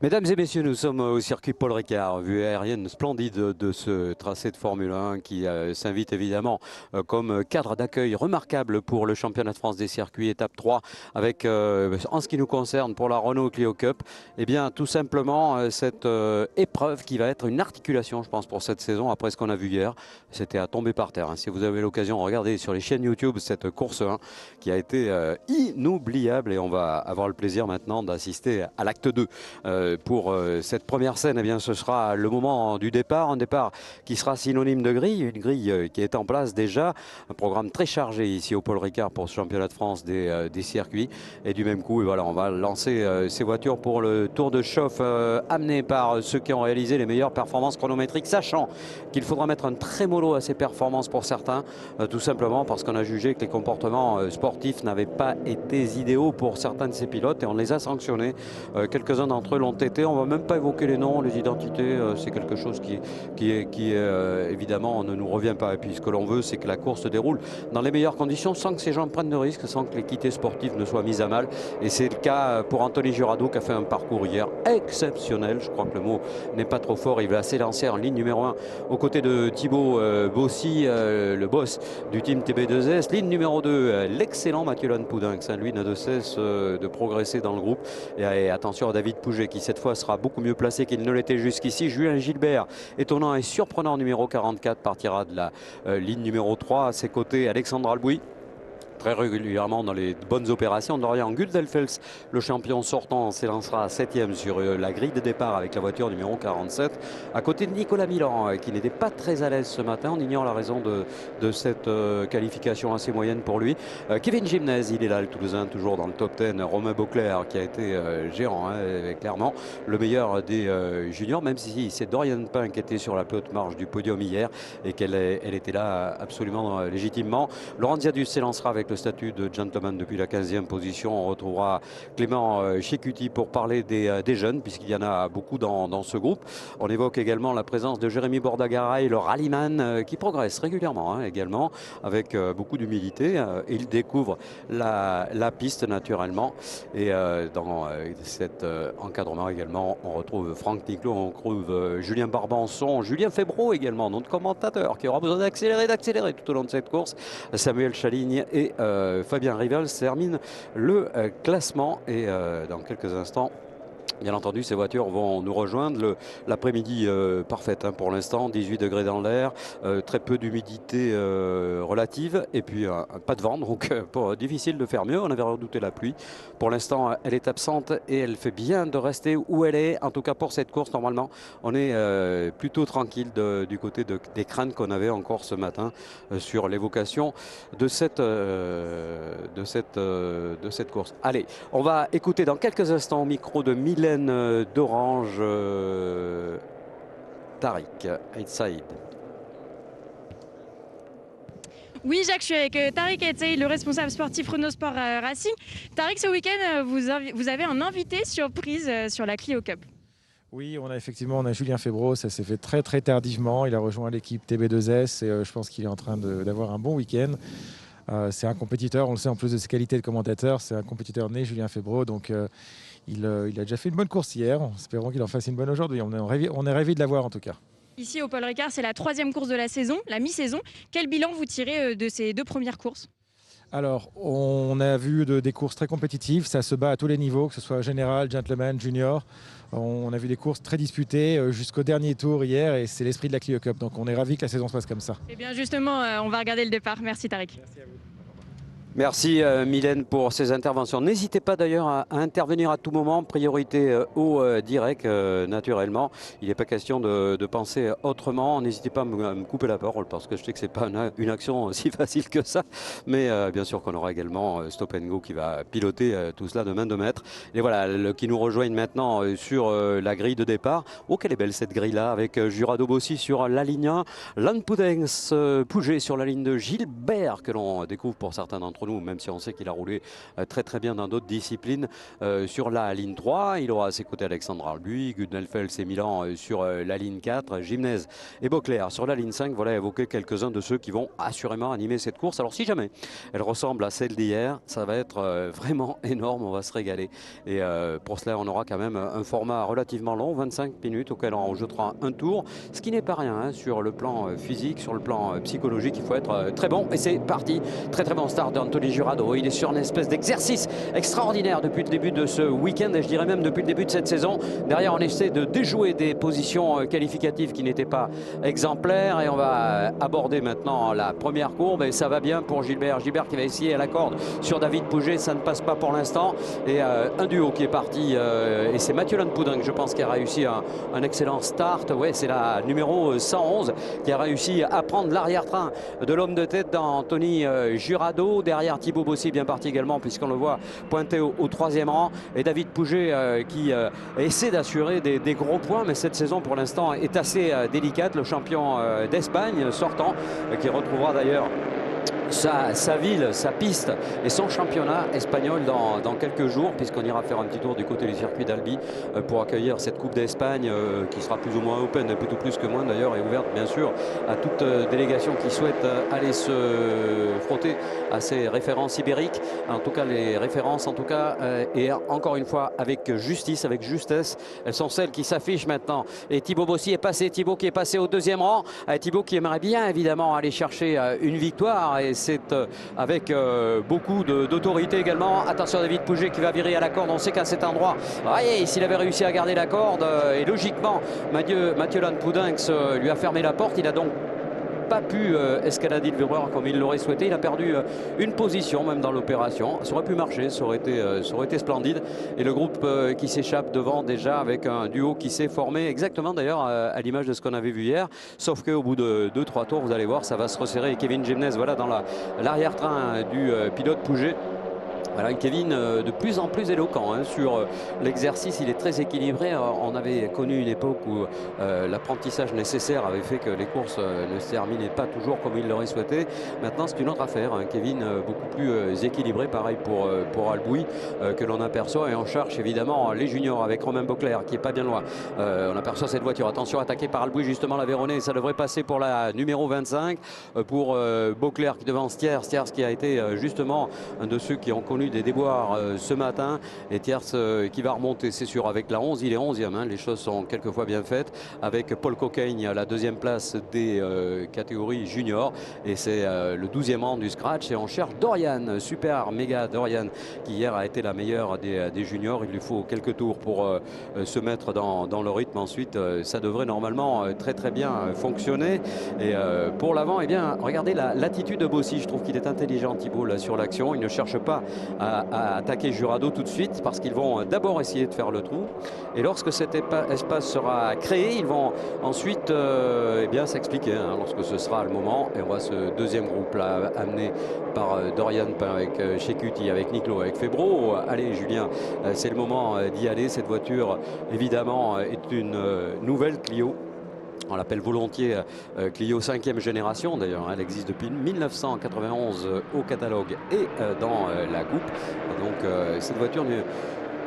S3: Mesdames et messieurs, nous sommes au circuit Paul Ricard, vue aérienne splendide de ce tracé de Formule 1 qui s'invite évidemment comme cadre d'accueil remarquable pour le championnat de France des circuits, étape 3, avec en ce qui nous concerne pour la Renault Clio Cup, eh bien tout simplement cette épreuve qui va être une articulation, je pense, pour cette saison après ce qu'on a vu hier. C'était à tomber par terre, hein. Si vous avez l'occasion, regardez sur les chaînes YouTube cette course 1 qui a été inoubliable, et on va avoir le plaisir maintenant d'assister à l'acte 2. Pour cette première scène, eh bien, ce sera le moment du départ, un départ qui sera synonyme de grille, une grille qui est en place déjà, un programme très chargé ici au Paul Ricard pour ce championnat de France des circuits, et du même coup, et voilà, on va lancer ces voitures pour le tour de chauffe amené par ceux qui ont réalisé les meilleures performances chronométriques, sachant qu'il faudra mettre un très mollo à ces performances pour certains, tout simplement parce qu'on a jugé que les comportements sportifs n'avaient pas été idéaux pour certains de ces pilotes, et on les a sanctionnés. Quelques-uns d'entre eux l'ont été. On ne va même pas évoquer les noms, les identités. C'est quelque chose qui évidemment ne nous revient pas. Et puis ce que l'on veut, c'est que la course se déroule dans les meilleures conditions, sans que ces gens prennent de risques, sans que l'équité sportive ne soit mise à mal. Et c'est le cas pour Anthony Jurado, qui a fait un parcours hier exceptionnel. Je crois que le mot n'est pas trop fort. Il va s'élancer en ligne numéro 1 aux côtés de Thibaut Bossy, le boss du team TB2S. Ligne numéro 2, l'excellent Mathieu Lanpoudinx. Lui n'a de cesse de progresser dans le groupe. Et attention à David Pouget, qui cette fois sera beaucoup mieux placé qu'il ne l'était jusqu'ici. Julien Gilbert, étonnant et surprenant, numéro 44, partira de la ligne numéro 3. À ses côtés, Alexandre Albouy, très régulièrement dans les bonnes opérations. Dorian Guldelfels, le champion sortant, s'élancera 7e sur la grille de départ avec la voiture numéro 47. À côté de Nicolas Milan, qui n'était pas très à l'aise ce matin. On ignore la raison de cette qualification assez moyenne pour lui. Kevin Gimnez, il est là, le Toulousain, toujours dans le top 10. Romain Beauclerc, qui a été gérant, clairement le meilleur des juniors, même si c'est Dorian Pin qui était sur la plus haute marge du podium hier et qu'elle était là absolument légitimement. Laurent Ziadus s'élancera avec avec le statut de gentleman depuis la 15e position. On retrouvera Clément Chicuti pour parler des jeunes, puisqu'il y en a beaucoup dans ce groupe. On évoque également la présence de Jérémy Bordagaray, le rallyman, qui progresse régulièrement également, avec beaucoup d'humilité. Il découvre la piste naturellement. Et dans cet encadrement également, on retrouve Franck Niclot, on retrouve Julien Barbanson, Julien Febro également, notre commentateur, qui aura besoin d'accélérer tout au long de cette course. Samuel Chaligne et Fabien Rivel terminent le classement. Et dans quelques instants, bien entendu, ces voitures vont nous rejoindre. L'après-midi parfaite pour l'instant, 18 degrés dans l'air, très peu d'humidité relative et puis pas de vent, donc difficile de faire mieux. On avait redouté la pluie. Pour l'instant, elle est absente et elle fait bien de rester où elle est. En tout cas pour cette course, normalement, on est plutôt tranquille du côté des craintes qu'on avait encore ce matin sur l'évocation de cette course. Allez, on va écouter dans quelques instants au micro de Mylène d'Orange, Tariq El Saïd.
S4: Oui, Jacques, je suis avec Tariq El Saïd, le responsable sportif Renault Sport Racing. Tariq, ce week-end, vous avez un invité surprise sur la Clio Cup.
S10: Oui, on a Julien Febro, ça s'est fait très très tardivement. Il a rejoint l'équipe TB2S et je pense qu'il est en train d'avoir un bon week-end. C'est un compétiteur, on le sait, en plus de ses qualités de commentateur, c'est un compétiteur né, Julien Febro, donc il a déjà fait une bonne course hier. Espérons qu'il en fasse une bonne aujourd'hui. On est ravis de l'avoir en tout cas.
S4: Ici au Paul Ricard, c'est la 3e course de la saison, la mi-saison. Quel bilan vous tirez de ces 2 premières courses ?
S10: Alors, on a vu des courses très compétitives, ça se bat à tous les niveaux, que ce soit général, gentleman, junior. On a vu des courses très disputées jusqu'au dernier tour hier et c'est l'esprit de la Clio Cup. Donc on est ravis que la saison se passe comme ça.
S4: Eh bien justement, on va regarder le départ. Merci Tariq.
S10: Merci à vous.
S3: Merci Mylène pour ces interventions. N'hésitez pas d'ailleurs à intervenir à tout moment, priorité au direct naturellement. Il n'est pas question de penser autrement. N'hésitez pas à me couper la parole parce que je sais que ce n'est pas une action si facile que ça. Mais bien sûr qu'on aura également Stop & Go qui va piloter tout cela de main de maître. Et voilà, qui nous rejoignent maintenant sur la grille de départ. Oh, quelle est belle cette grille-là avec Jurado Bossi sur la ligne 1. Lan Poudens Pouget sur la ligne de Gilbert que l'on découvre pour certains d'entre nous, même si on sait qu'il a roulé très très bien dans d'autres disciplines sur la ligne 3. Il aura à ses côtés Alexandre Albuy, Gudnelfels et Milan sur la ligne 4, Gimnez et Beauclerc sur la ligne 5. Voilà évoquer quelques-uns de ceux qui vont assurément animer cette course. Alors si jamais elle ressemble à celle d'hier, ça va être vraiment énorme, on va se régaler. Et pour cela, on aura quand même un format relativement long, 25 minutes, auquel on rejettera un tour, ce qui n'est pas rien sur le plan physique, sur le plan psychologique. Il faut être très bon. Et c'est parti, très très bon start d'Anthony Jurado. Il est sur une espèce d'exercice extraordinaire depuis le début de ce week-end et je dirais même depuis le début de cette saison. Derrière, on essaie de déjouer des positions qualificatives qui n'étaient pas exemplaires et on va aborder maintenant la première courbe et ça va bien pour Gilbert. Gilbert qui va essayer à la corde sur David Pouget, ça ne passe pas pour l'instant. Et un duo qui est parti et c'est Mathieu Lanpoudin, je pense, qui a réussi un excellent start. Ouais, c'est la numéro 111 qui a réussi à prendre l'arrière-train de l'homme de tête d'Anthony Jurado. Derrière, Thibaut Bossi bien parti également puisqu'on le voit pointer au 3e rang et David Pouget qui essaie d'assurer des gros points, mais cette saison pour l'instant est assez délicate. Le champion d'Espagne sortant qui retrouvera d'ailleurs sa ville, sa piste et son championnat espagnol dans quelques jours, puisqu'on ira faire un petit tour du côté du circuit d'Albi pour accueillir cette Coupe d'Espagne qui sera plus ou moins open, et plutôt plus que moins d'ailleurs, et ouverte bien sûr à toute délégation qui souhaite aller se frotter à ces références ibériques, en tout cas les références en tout cas, et encore une fois avec justice, avec justesse, elles sont celles qui s'affichent maintenant. Et Thibaut Bossi est passé, Thibaut qui est passé au 2e rang, Thibaut qui aimerait bien évidemment aller chercher une victoire, et c'est avec beaucoup d'autorité également. Attention, David Pouget qui va virer à la corde. On sait qu'à cet endroit, s'il avait réussi à garder la corde, et logiquement Mathieu Lanpoudinx lui a fermé la porte. Il a donc pas pu escalader le vireur comme il l'aurait souhaité. Il a perdu une position même dans l'opération. Ça aurait pu marcher, ça aurait été splendide. Et le groupe qui s'échappe devant déjà avec un duo qui s'est formé exactement d'ailleurs à l'image de ce qu'on avait vu hier. Sauf qu'au bout de 2-3 tours, vous allez voir, ça va se resserrer. Et Kevin Gimnez, voilà, dans l'arrière-train du pilote Pouget. Voilà, Kevin de plus en plus éloquent hein, sur l'exercice, il est très équilibré. On avait connu une époque où l'apprentissage nécessaire avait fait que les courses ne se terminaient pas toujours comme il l'aurait souhaité. Maintenant c'est une autre affaire, hein. Kevin beaucoup plus équilibré, pareil pour Albouy que l'on aperçoit. Et on cherche évidemment les juniors avec Romain Beauclerc qui est pas bien loin. On aperçoit cette voiture, attention attaquée par Albouy justement, la Véronnais, ça devrait passer pour la numéro 25 pour Beauclerc qui devance Thiers qui a été justement un de ceux qui ont connu des déboires ce matin, et Thiers qui va remonter c'est sûr avec la 11, il est 11e hein. Les choses sont quelquefois bien faites avec Paul Coquaigne à la 2e place des catégories juniors, et c'est le 12e rang du scratch, et on cherche Dorian, super méga Dorian qui hier a été la meilleure des juniors. Il lui faut quelques tours pour se mettre dans le rythme, ensuite ça devrait normalement très bien fonctionner. Et pour l'avant, eh bien regardez l'attitude de Bossy, je trouve qu'il est intelligent Thibaut là sur l'action. Il ne cherche pas à attaquer Jurado tout de suite parce qu'ils vont d'abord essayer de faire le trou, et lorsque cet espace sera créé, ils vont ensuite eh bien s'expliquer hein, lorsque ce sera le moment. Et on voit ce deuxième groupe là amené par Dorian avec Checuti, avec Niclot, avec Febro. Allez Julien, c'est le moment d'y aller. Cette voiture évidemment est une nouvelle Clio. On l'appelle volontiers Clio 5e génération, d'ailleurs elle existe depuis 1991 au catalogue et dans la coupe. Donc cette voiture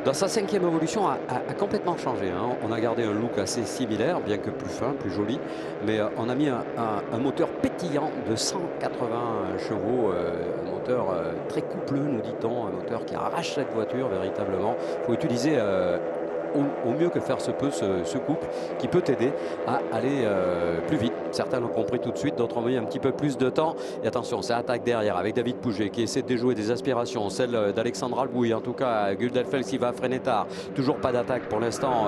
S3: dans sa 5e évolution a complètement changé hein. On a gardé un look assez similaire, bien que plus fin, plus joli, mais on a mis un moteur pétillant de 180 chevaux, un moteur très coupleux nous dit-on, un moteur qui arrache cette voiture véritablement. Il faut utiliser au mieux que faire se peut ce couple qui peut t'aider à aller plus vite. Certains l'ont compris tout de suite, d'autres ont mis un petit peu plus de temps. Et attention, c'est attaque derrière avec David Pouget qui essaie de déjouer des aspirations, celle d'Alexandre Albouy. En tout cas, Guldelfels qui va freiner tard. Toujours pas d'attaque pour l'instant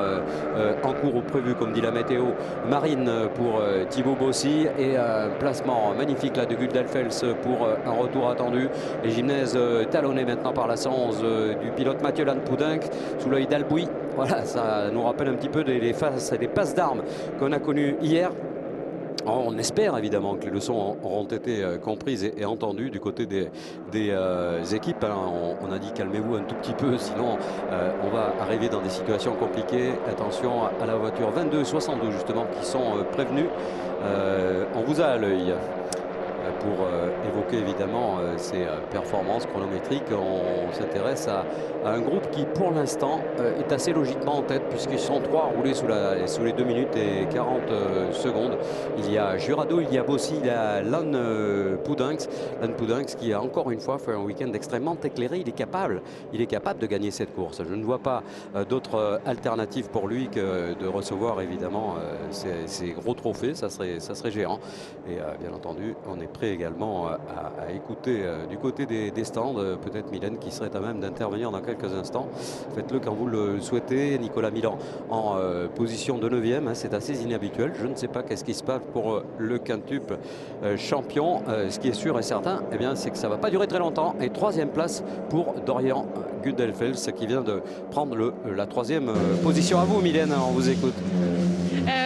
S3: en cours ou prévu, comme dit la météo marine pour Thibaut Bossy. Et un placement magnifique là de Guldelfels pour un retour attendu. Les gymnaises talonnées maintenant par la 111 du pilote Mathieu Lanpoudinck sous l'œil d'Albouy. Voilà, ça nous rappelle un petit peu les passes d'armes qu'on a connues hier. On espère évidemment que les leçons auront été comprises et entendues du côté des équipes. On a dit calmez-vous un tout petit peu, sinon on va arriver dans des situations compliquées. Attention à la voiture 22-62 justement qui sont prévenus. On vous a à l'œil pour évoquer évidemment ces performances chronométriques. On s'intéresse à un groupe qui pour l'instant est assez logiquement en tête, puisqu'ils sont 3 à rouler sous les 2 minutes et 40 secondes. Il y a Jurado, il y a Bossy, il y a Lanpoudinck qui a encore une fois fait un week-end extrêmement éclairé. Il est capable de gagner cette course. Je ne vois pas d'autre alternative pour lui que de recevoir évidemment ces gros trophées. Ça serait géant. Et bien entendu, on est prêt également à écouter du côté des stands, peut-être Mylène qui serait à même d'intervenir dans quelques instants. Faites-le quand vous le souhaitez. Nicolas Milan en position de 9e, hein, c'est assez inhabituel. Je ne sais pas qu'est-ce qui se passe pour le quintuple champion. Ce qui est sûr et certain, eh bien, c'est que ça ne va pas durer très longtemps. Et 3e place pour Dorian Guldelfels qui vient de prendre la 3e position. À vous Mylène, on vous écoute.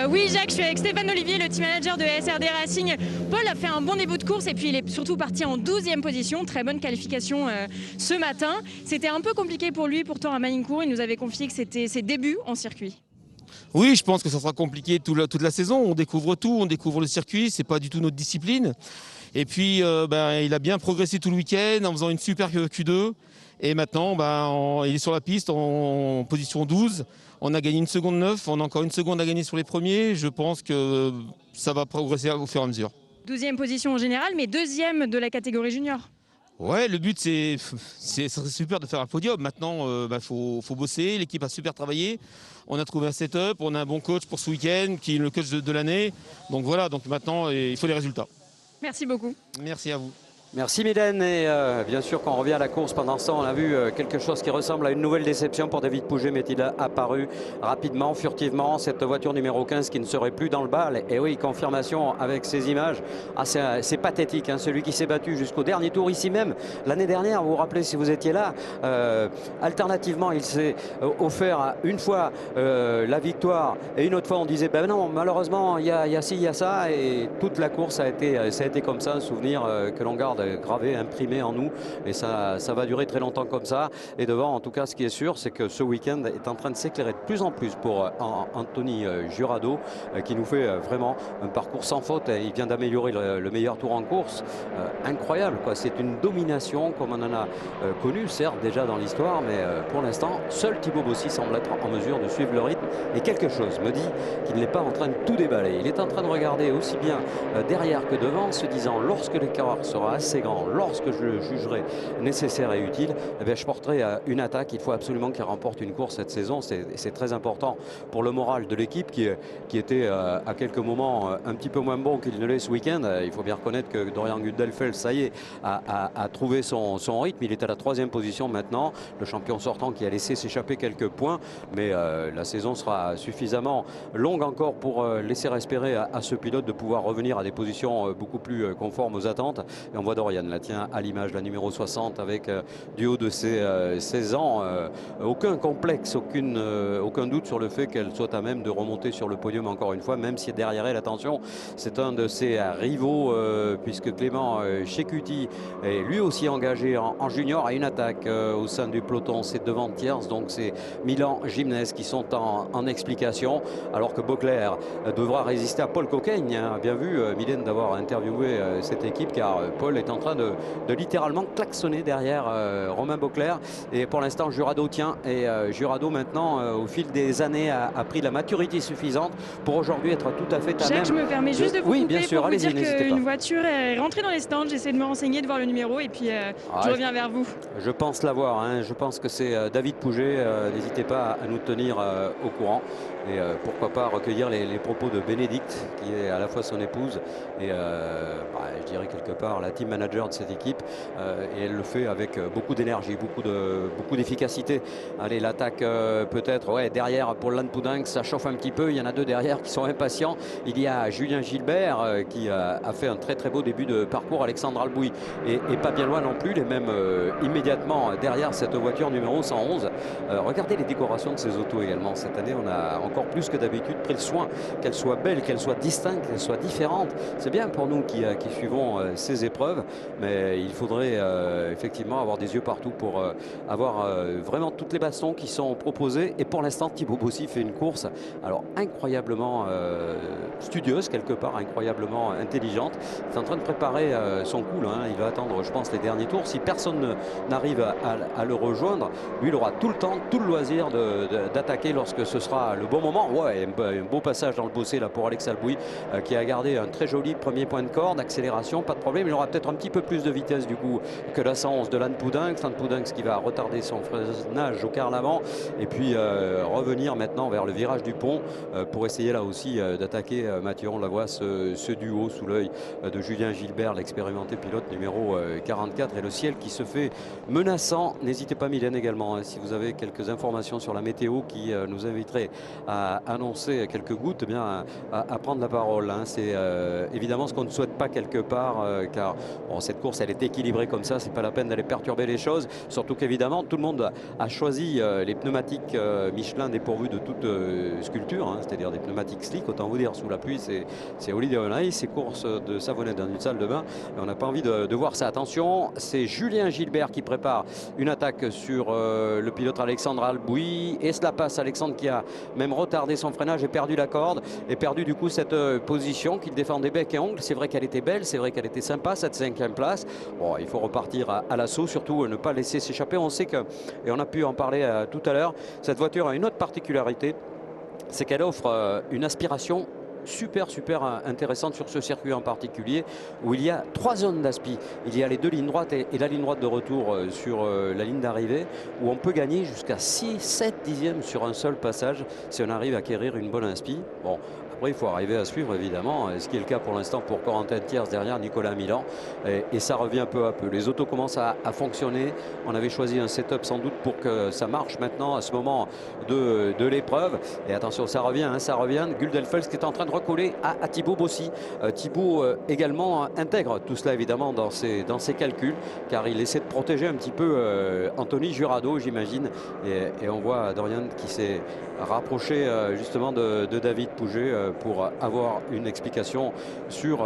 S4: Oui Jacques, je suis avec Stéphane Olivier, le team manager de SRD Racing. Paul a fait un bon début de course et puis il est surtout parti en 12e position. Très bonne qualification ce matin. C'était un peu compliqué pour lui pourtant à Magny-Cours. Il nous avait confié que c'était ses débuts en circuit.
S11: Oui, je pense que ça sera compliqué toute la saison. On découvre tout, on découvre le circuit, c'est pas du tout notre discipline. Et puis il a bien progressé tout le week-end en faisant une super Q2. Et maintenant, il est sur la piste en position 12. On a gagné 1 seconde 9, on a encore 1 seconde à gagner sur les premiers. Je pense que ça va progresser au fur et à mesure.
S4: 12e position en général, mais 2e de la catégorie junior.
S11: Ouais, le but, ça serait super de faire un podium. Maintenant, faut bosser. L'équipe a super travaillé. On a trouvé un setup, on a un bon coach pour ce week-end, qui est le coach de l'année. Donc voilà, donc maintenant, il faut les résultats.
S4: Merci beaucoup.
S11: Merci à vous.
S3: Merci Mylène, et bien sûr quand on revient à la course, pendant ce temps on a vu quelque chose qui ressemble à une nouvelle déception pour David Pouget, mais il a apparu rapidement, furtivement, cette voiture numéro 15 qui ne serait plus dans le bal. Et oui, confirmation avec ces images, c'est pathétique, hein, celui qui s'est battu jusqu'au dernier tour ici même l'année dernière, vous vous rappelez si vous étiez là, alternativement il s'est offert une fois la victoire et une autre fois on disait ben non malheureusement il y a ci, il y a ça, et toute la course ça a été comme ça, un souvenir que l'on garde gravé, imprimé en nous. Et ça va durer très longtemps comme ça. Et devant, en tout cas, ce qui est sûr, c'est que ce week-end est en train de s'éclairer de plus en plus pour Anthony Jurado, qui nous fait vraiment un parcours sans faute. Il vient d'améliorer le meilleur tour en course. Incroyable, quoi. C'est une domination comme on en a connu, certes, déjà dans l'histoire, mais pour l'instant, seul Thibaut Bossy semble être en mesure de suivre le rythme. Et quelque chose me dit qu'il n'est pas en train de tout déballer. Il est en train de regarder aussi bien derrière que devant, se disant, lorsque l'écart sera assez grand, lorsque je le jugerai nécessaire et utile, eh bien, je porterai une attaque. Il faut absolument qu'il remporte une course cette saison. C'est très important pour le moral de l'équipe qui était à quelques moments un petit peu moins bon qu'il ne l'est ce week-end. Il faut bien reconnaître que Dorian Gundelfeld, ça y est, a trouvé son rythme. Il est à la 3e position maintenant. Le champion sortant qui a laissé s'échapper quelques points. Mais la saison sera suffisamment longue encore pour laisser espérer à ce pilote de pouvoir revenir à des positions beaucoup plus conformes aux attentes. Et on voit Dorian, là, tiens, à l'image, la numéro 60, avec du haut de ses 16 ans, aucun complexe, aucun doute sur le fait qu'elle soit à même de remonter sur le podium encore une fois, même si derrière elle, attention, c'est un de ses rivaux, puisque Clément Chekuti est lui aussi engagé en junior à une attaque au sein du peloton. C'est devant Thiers, donc c'est Milan Gimnes qui sont en explication, alors que Beauclerc devra résister à Paul Coquaigne. Hein. Bien vu, Mylène, d'avoir interviewé cette équipe, car Paul est en train de littéralement klaxonner derrière Romain Beauclerc. Et pour l'instant, Jurado tient. Et Jurado, maintenant, au fil des années, a pris la maturité suffisante pour aujourd'hui être tout à fait à même.
S4: Jacques, je me permets juste de vous couper
S3: bien sûr,
S4: pour vous dire
S3: n'hésitez pas.
S4: qu'une voiture est rentrée dans les stands. J'essaie de me renseigner, de voir le numéro, et puis je reviens vers vous.
S3: Je pense l'avoir. Hein. Je pense que c'est David Pouget. N'hésitez pas à nous tenir au courant. Et pourquoi pas recueillir les propos de Bénédicte, qui est à la fois son épouse et je dirais quelque part la team manager de cette équipe. Et elle le fait avec beaucoup d'énergie, beaucoup d'efficacité. Allez, l'attaque peut-être derrière pour Lan Poudingue, ça chauffe un petit peu. Il y en a deux derrière qui sont impatients. Il y a Julien Gilbert qui a fait un très très beau début de parcours. Alexandre Albouy et pas bien loin non plus. Les mêmes immédiatement derrière cette voiture numéro 111. Regardez les décorations de ces autos également. Cette année, on a encore plus que d'habitude pris le soin qu'elles soient belles, qu'elles soient distinctes, qu'elles soient différentes. C'est bien pour nous qui suivons ces épreuves, mais il faudrait effectivement avoir des yeux partout pour avoir vraiment toutes les bastons qui sont proposés. Et pour l'instant, Thibaut Bossy fait une course alors incroyablement studieuse quelque part, incroyablement intelligente. Il est en train de préparer son coup là, hein. Il va attendre, je pense, les derniers tours. Si personne n'arrive à le rejoindre, lui, il aura tout le temps, tout le loisir d'attaquer lorsque ce sera le bon moment. Ouais, un beau passage dans le bossé là pour Alex Albouy qui a gardé un très joli premier point de corde, accélération, pas de problème. Il aura peut-être un petit peu plus de vitesse du coup que la 111 de Lan Poudingue. Lan Poudingue qui va retarder son freinage au quart l'avant et puis revenir maintenant vers le virage du pont pour essayer là aussi d'attaquer Mathieu. On la voit ce duo sous l'œil de Julien Gilbert, l'expérimenté pilote numéro 44, et le ciel qui se fait menaçant. N'hésitez pas, Mylène, également, hein, si vous avez quelques informations sur la météo qui nous inviterait à annoncer quelques gouttes, eh bien à prendre la parole. Hein. C'est évidemment ce qu'on ne souhaite pas quelque part, car bon, cette course elle est équilibrée comme ça, c'est pas la peine d'aller perturber les choses, surtout qu'évidemment tout le monde a choisi les pneumatiques Michelin dépourvus de toute sculpture, hein, c'est-à-dire des pneumatiques slick. Autant vous dire, sous la pluie c'est Holiday on Ice, c'est course de savonnette dans une salle de bain, et on n'a pas envie de voir ça. Attention, c'est Julien Gilbert qui prépare une attaque sur le pilote Alexandre Albouy, et cela passe. Alexandre qui a même retardé son freinage et perdu la corde, et perdu du coup cette position qu'il défendait bec et ongle. C'est vrai qu'elle était belle, c'est vrai qu'elle était sympa, cette 5e place. Bon, il faut repartir à l'assaut, surtout ne pas laisser s'échapper. On sait que, et on a pu en parler tout à l'heure, cette voiture a une autre particularité, c'est qu'elle offre une aspiration super intéressante sur ce circuit en particulier, où il y a 3 zones d'aspi. Il y a les 2 lignes droites et la ligne droite de retour sur la ligne d'arrivée, où on peut gagner jusqu'à 6-7 dixièmes sur un seul passage si on arrive à acquérir une bonne inspi. Bon, après, il faut arriver à suivre, évidemment, ce qui est le cas pour l'instant pour Corentin Thiers derrière Nicolas Milan. Et ça revient peu à peu. Les autos commencent à fonctionner. On avait choisi un setup sans doute pour que ça marche maintenant à ce moment de l'épreuve. Et attention, ça revient, hein, ça revient. Gundelfeld qui est en train de recoller à Thibaut Bossy. Thibaut également intègre tout cela, évidemment, dans ses calculs, car il essaie de protéger un petit peu Anthony Jurado, j'imagine. Et on voit Dorian qui s'est rapproché justement de David Pouget pour avoir une explication sur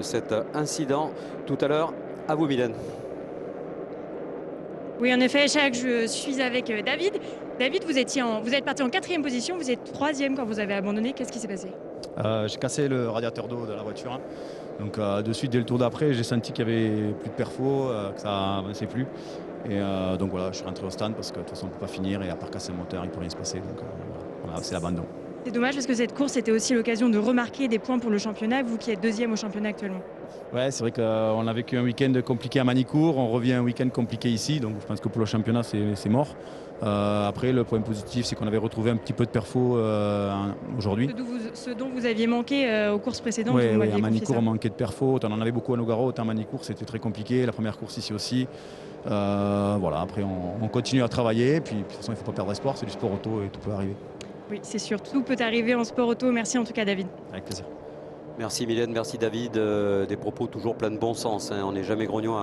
S3: cet incident tout à l'heure À vous, Mylène.
S4: Oui, en effet, Jacques, je suis avec David. David, vous êtes parti en 4e position, vous êtes 3e quand vous avez abandonné. Qu'est-ce qui s'est passé?
S12: J'ai cassé le radiateur d'eau de la voiture. Donc de suite, dès le tour d'après, j'ai senti qu'il n'y avait plus de perfo, que ça avançait plus. Et donc voilà, je suis rentré au stand parce que de toute façon, on ne peut pas finir et à part casser le moteur, il ne peut rien se passer. Donc voilà, c'est l'abandon.
S4: C'est dommage parce que cette course était aussi l'occasion de remarquer des points pour le championnat, vous qui êtes 2e au championnat actuellement.
S12: Ouais, c'est vrai qu'on a vécu un week-end compliqué à Manicourt, on revient un week-end compliqué ici, donc je pense que pour le championnat, c'est mort. Après, le point positif, c'est qu'on avait retrouvé un petit peu de perfo aujourd'hui.
S4: Ce dont vous aviez manqué aux courses précédentes.
S12: Oui, à Manicourt, on manquait de perfo. On en avait beaucoup à Nogaro, autant à Manicourt, c'était très compliqué. La première course ici aussi. Voilà, après, on continue à travailler. Puis, de toute façon, il ne faut pas perdre espoir. C'est du sport auto et tout peut arriver.
S4: Oui, c'est sûr. Tout peut arriver en sport auto. Merci en tout cas, David.
S12: Avec plaisir.
S3: Merci Mylène, merci David. Des propos toujours plein de bon sens. On n'est jamais grognon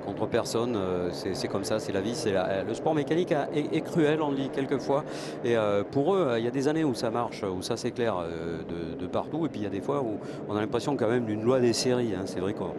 S3: contre personne. C'est comme ça, c'est la vie. Le sport mécanique est cruel, on le dit quelquefois. Et pour eux, il y a des années où ça marche, où ça s'éclaire de partout. Et puis il y a des fois où on a l'impression quand même d'une loi des séries. C'est vrai qu'on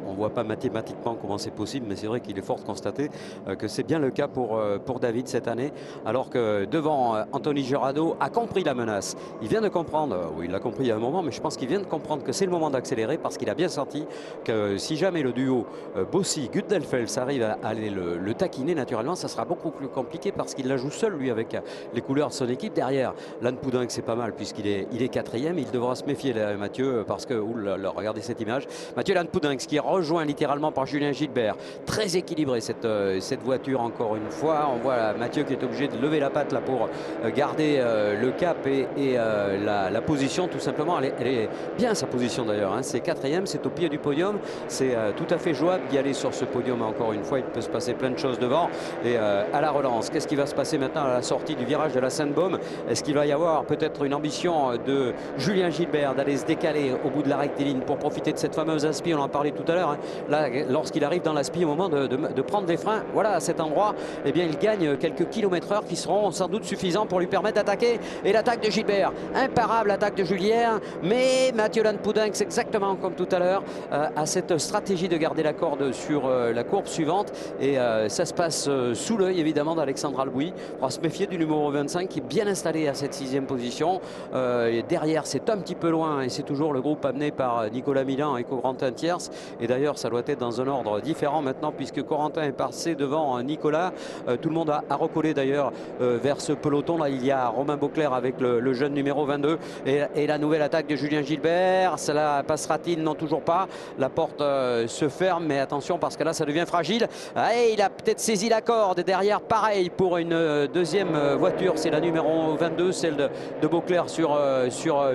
S3: ne voit pas mathématiquement comment c'est possible, mais c'est vrai qu'il est fort de constater que c'est bien le cas pour David cette année. Alors que devant, Anthony Girardot a compris la menace. Il vient de comprendre, oui, il l'a compris il y a un moment, mais je pense qu'il vient de comprendre que c'est le moment d'accélérer parce qu'il a bien senti que si jamais le duo Bossi-Gutdelfels arrive à aller le taquiner naturellement, ça sera beaucoup plus compliqué parce qu'il la joue seul lui avec les couleurs de son équipe. Derrière, Lann Poudinck, c'est pas mal puisqu'il est 4e. Il devra se méfier là, Mathieu, parce que, regardez cette image. Mathieu Lann Poudinck qui est rejoint littéralement par Julien Gilbert. Très équilibré cette voiture encore une fois. On voit Mathieu qui est obligé de lever la patte là pour garder le cap et la position tout simplement. Elle est bien sa position d'ailleurs, c'est 4e, c'est au pied du podium, c'est tout à fait jouable d'y aller sur ce podium. Encore une fois, il peut se passer plein de choses devant. Et à la relance, qu'est-ce qui va se passer maintenant à la sortie du virage de la Sainte-Baume? Est-ce qu'il va y avoir peut-être une ambition de Julien Gilbert d'aller se décaler au bout de la rectiligne pour profiter de cette fameuse aspi? On en parlait tout à l'heure, là, lorsqu'il arrive dans l'aspi au moment de prendre des freins, voilà, à cet endroit, eh bien, il gagne quelques kilomètres-heure qui seront sans doute suffisants pour lui permettre d'attaquer. Et l'attaque de Gilbert, imparable attaque de Julien, mais Mathieu Lann Poudinck, c'est exactement comme tout à l'heure, à cette stratégie de garder la corde sur la courbe suivante. Et ça se passe sous l'œil évidemment d'Alexandre Albouy. Il faudra se méfier du numéro 25 qui est bien installé à cette 6e position. Et derrière, c'est un petit peu loin et c'est toujours le groupe amené par Nicolas Milan et Corentin Thiers. Et d'ailleurs, ça doit être dans un ordre différent maintenant puisque Corentin est passé devant Nicolas. Tout le monde a recollé d'ailleurs vers ce peloton. Là, il y a Romain Beauclerc avec le jeune numéro 22 et la nouvelle attaque de Julien Gilbert. Cela passera-t-il? Non, toujours pas. La porte se ferme, mais attention parce que là, ça devient fragile. Et il a peut-être saisi la corde. Et derrière, pareil pour une deuxième voiture. C'est la numéro 22, celle de Beauclerc sur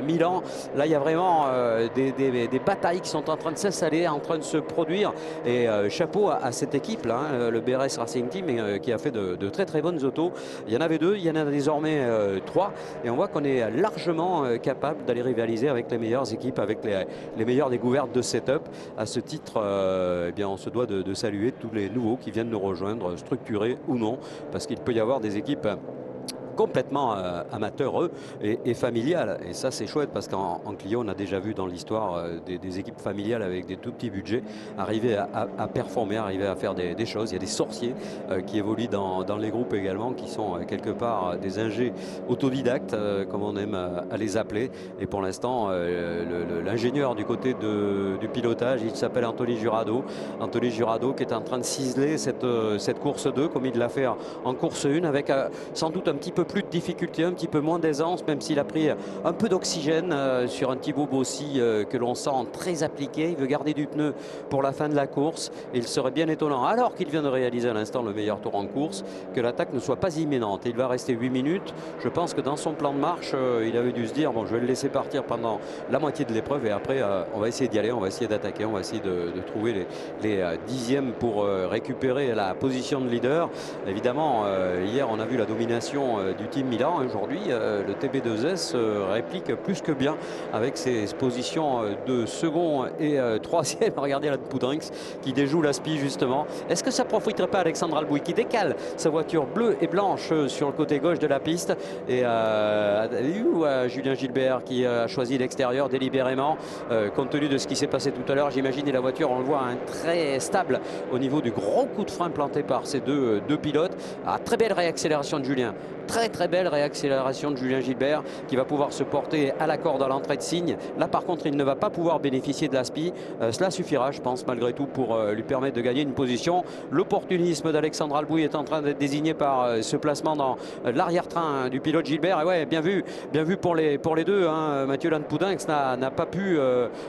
S3: Milan. Là, il y a vraiment des batailles qui sont en train de s'installer, en train de se produire. Et chapeau à cette équipe-là, le BRS Racing Team, qui a fait de très très bonnes autos. Il y en avait 2, il y en a désormais 3. Et on voit qu'on est largement capable d'aller rivaliser avec les meilleures équipes, avec les meilleures découvertes de setup. À ce titre, eh bien, on se doit de saluer tous les nouveaux qui viennent nous rejoindre, structurés ou non, parce qu'il peut y avoir des équipes complètement amateur et familial. Et ça, c'est chouette parce qu'en Clio, on a déjà vu dans l'histoire des équipes familiales avec des tout petits budgets arriver à performer, arriver à faire des choses. Il y a des sorciers qui évoluent dans les groupes également, qui sont quelque part des ingés autodidactes, comme on aime à les appeler. Et pour l'instant, l'ingénieur du côté du pilotage, il s'appelle Anthony Girardot. Anthony Girardot qui est en train de ciseler cette course 2, comme il l'a fait en course 1, avec sans doute un petit peu plus de difficulté, un petit peu moins d'aisance, même s'il a pris un peu d'oxygène sur un Thibaut Bossi que l'on sent très appliqué. Il veut garder du pneu pour la fin de la course et il serait bien étonnant, alors qu'il vient de réaliser à l'instant le meilleur tour en course, que l'attaque ne soit pas imminente. Il va rester 8 minutes. Je pense que dans son plan de marche, il avait dû se dire, bon, je vais le laisser partir pendant la moitié de l'épreuve et après on va essayer d'y aller, on va essayer d'attaquer, on va essayer de trouver les dixièmes pour récupérer la position de leader. Évidemment, hier on a vu la domination du team Milan. Aujourd'hui, le TB2S réplique plus que bien avec ses positions de second et troisième. Regardez la Poudrinx qui déjoue l'Aspi justement. Est-ce que ça profiterait pas à Alexandre Albouy qui décale sa voiture bleue et blanche sur le côté gauche de la piste et ou à Julien Gilbert qui a choisi l'extérieur délibérément compte tenu de ce qui s'est passé tout à l'heure. J'imagine, et la voiture, on le voit, très stable au niveau du gros coup de frein planté par ces deux pilotes. Très belle réaccélération de Julien. Très belle réaccélération de Julien Gilbert qui va pouvoir se porter à la corde à l'entrée de signe. Là par contre il ne va pas pouvoir bénéficier de l'Aspi. Cela suffira je pense malgré tout pour lui permettre de gagner une position. L'opportunisme d'Alexandre Albouy est en train d'être désigné par ce placement dans l'arrière-train du pilote Gilbert. Et ouais, bien vu pour les deux. Hein. Mathieu Lanpoudinx n'a pas pu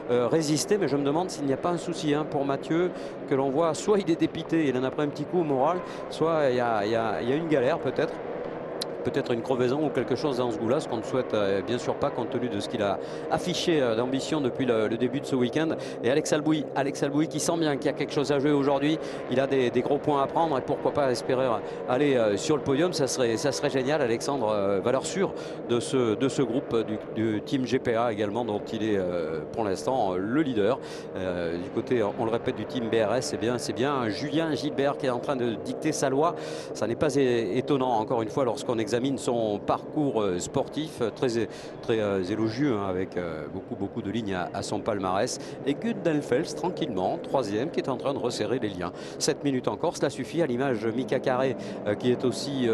S3: résister, mais je me demande s'il n'y a pas un souci pour Mathieu, que l'on voit soit il est dépité, il en a pris un petit coup au moral, soit il y a une galère peut-être. Peut-être une crevaison ou quelque chose dans ce goût-là, ce qu'on ne souhaite bien sûr pas compte tenu de ce qu'il a affiché d'ambition depuis le début de ce week-end. Et Alex Albouy qui sent bien qu'il y a quelque chose à jouer aujourd'hui. Il a des gros points à prendre et pourquoi pas espérer aller sur le podium. Ça serait génial. Alexandre, valeur sûre de ce groupe du team GPA également, dont il est pour l'instant le leader. Du côté, on le répète, du team BRS, c'est bien Julien Gilbert qui est en train de dicter sa loi. Ça n'est pas étonnant encore une fois lorsqu'on examine son parcours sportif très élogieux avec beaucoup de lignes à son palmarès. Et Gundelfels tranquillement, troisième, qui est en train de resserrer les liens. 7 minutes encore, cela suffit, à l'image de Mika Carré qui est aussi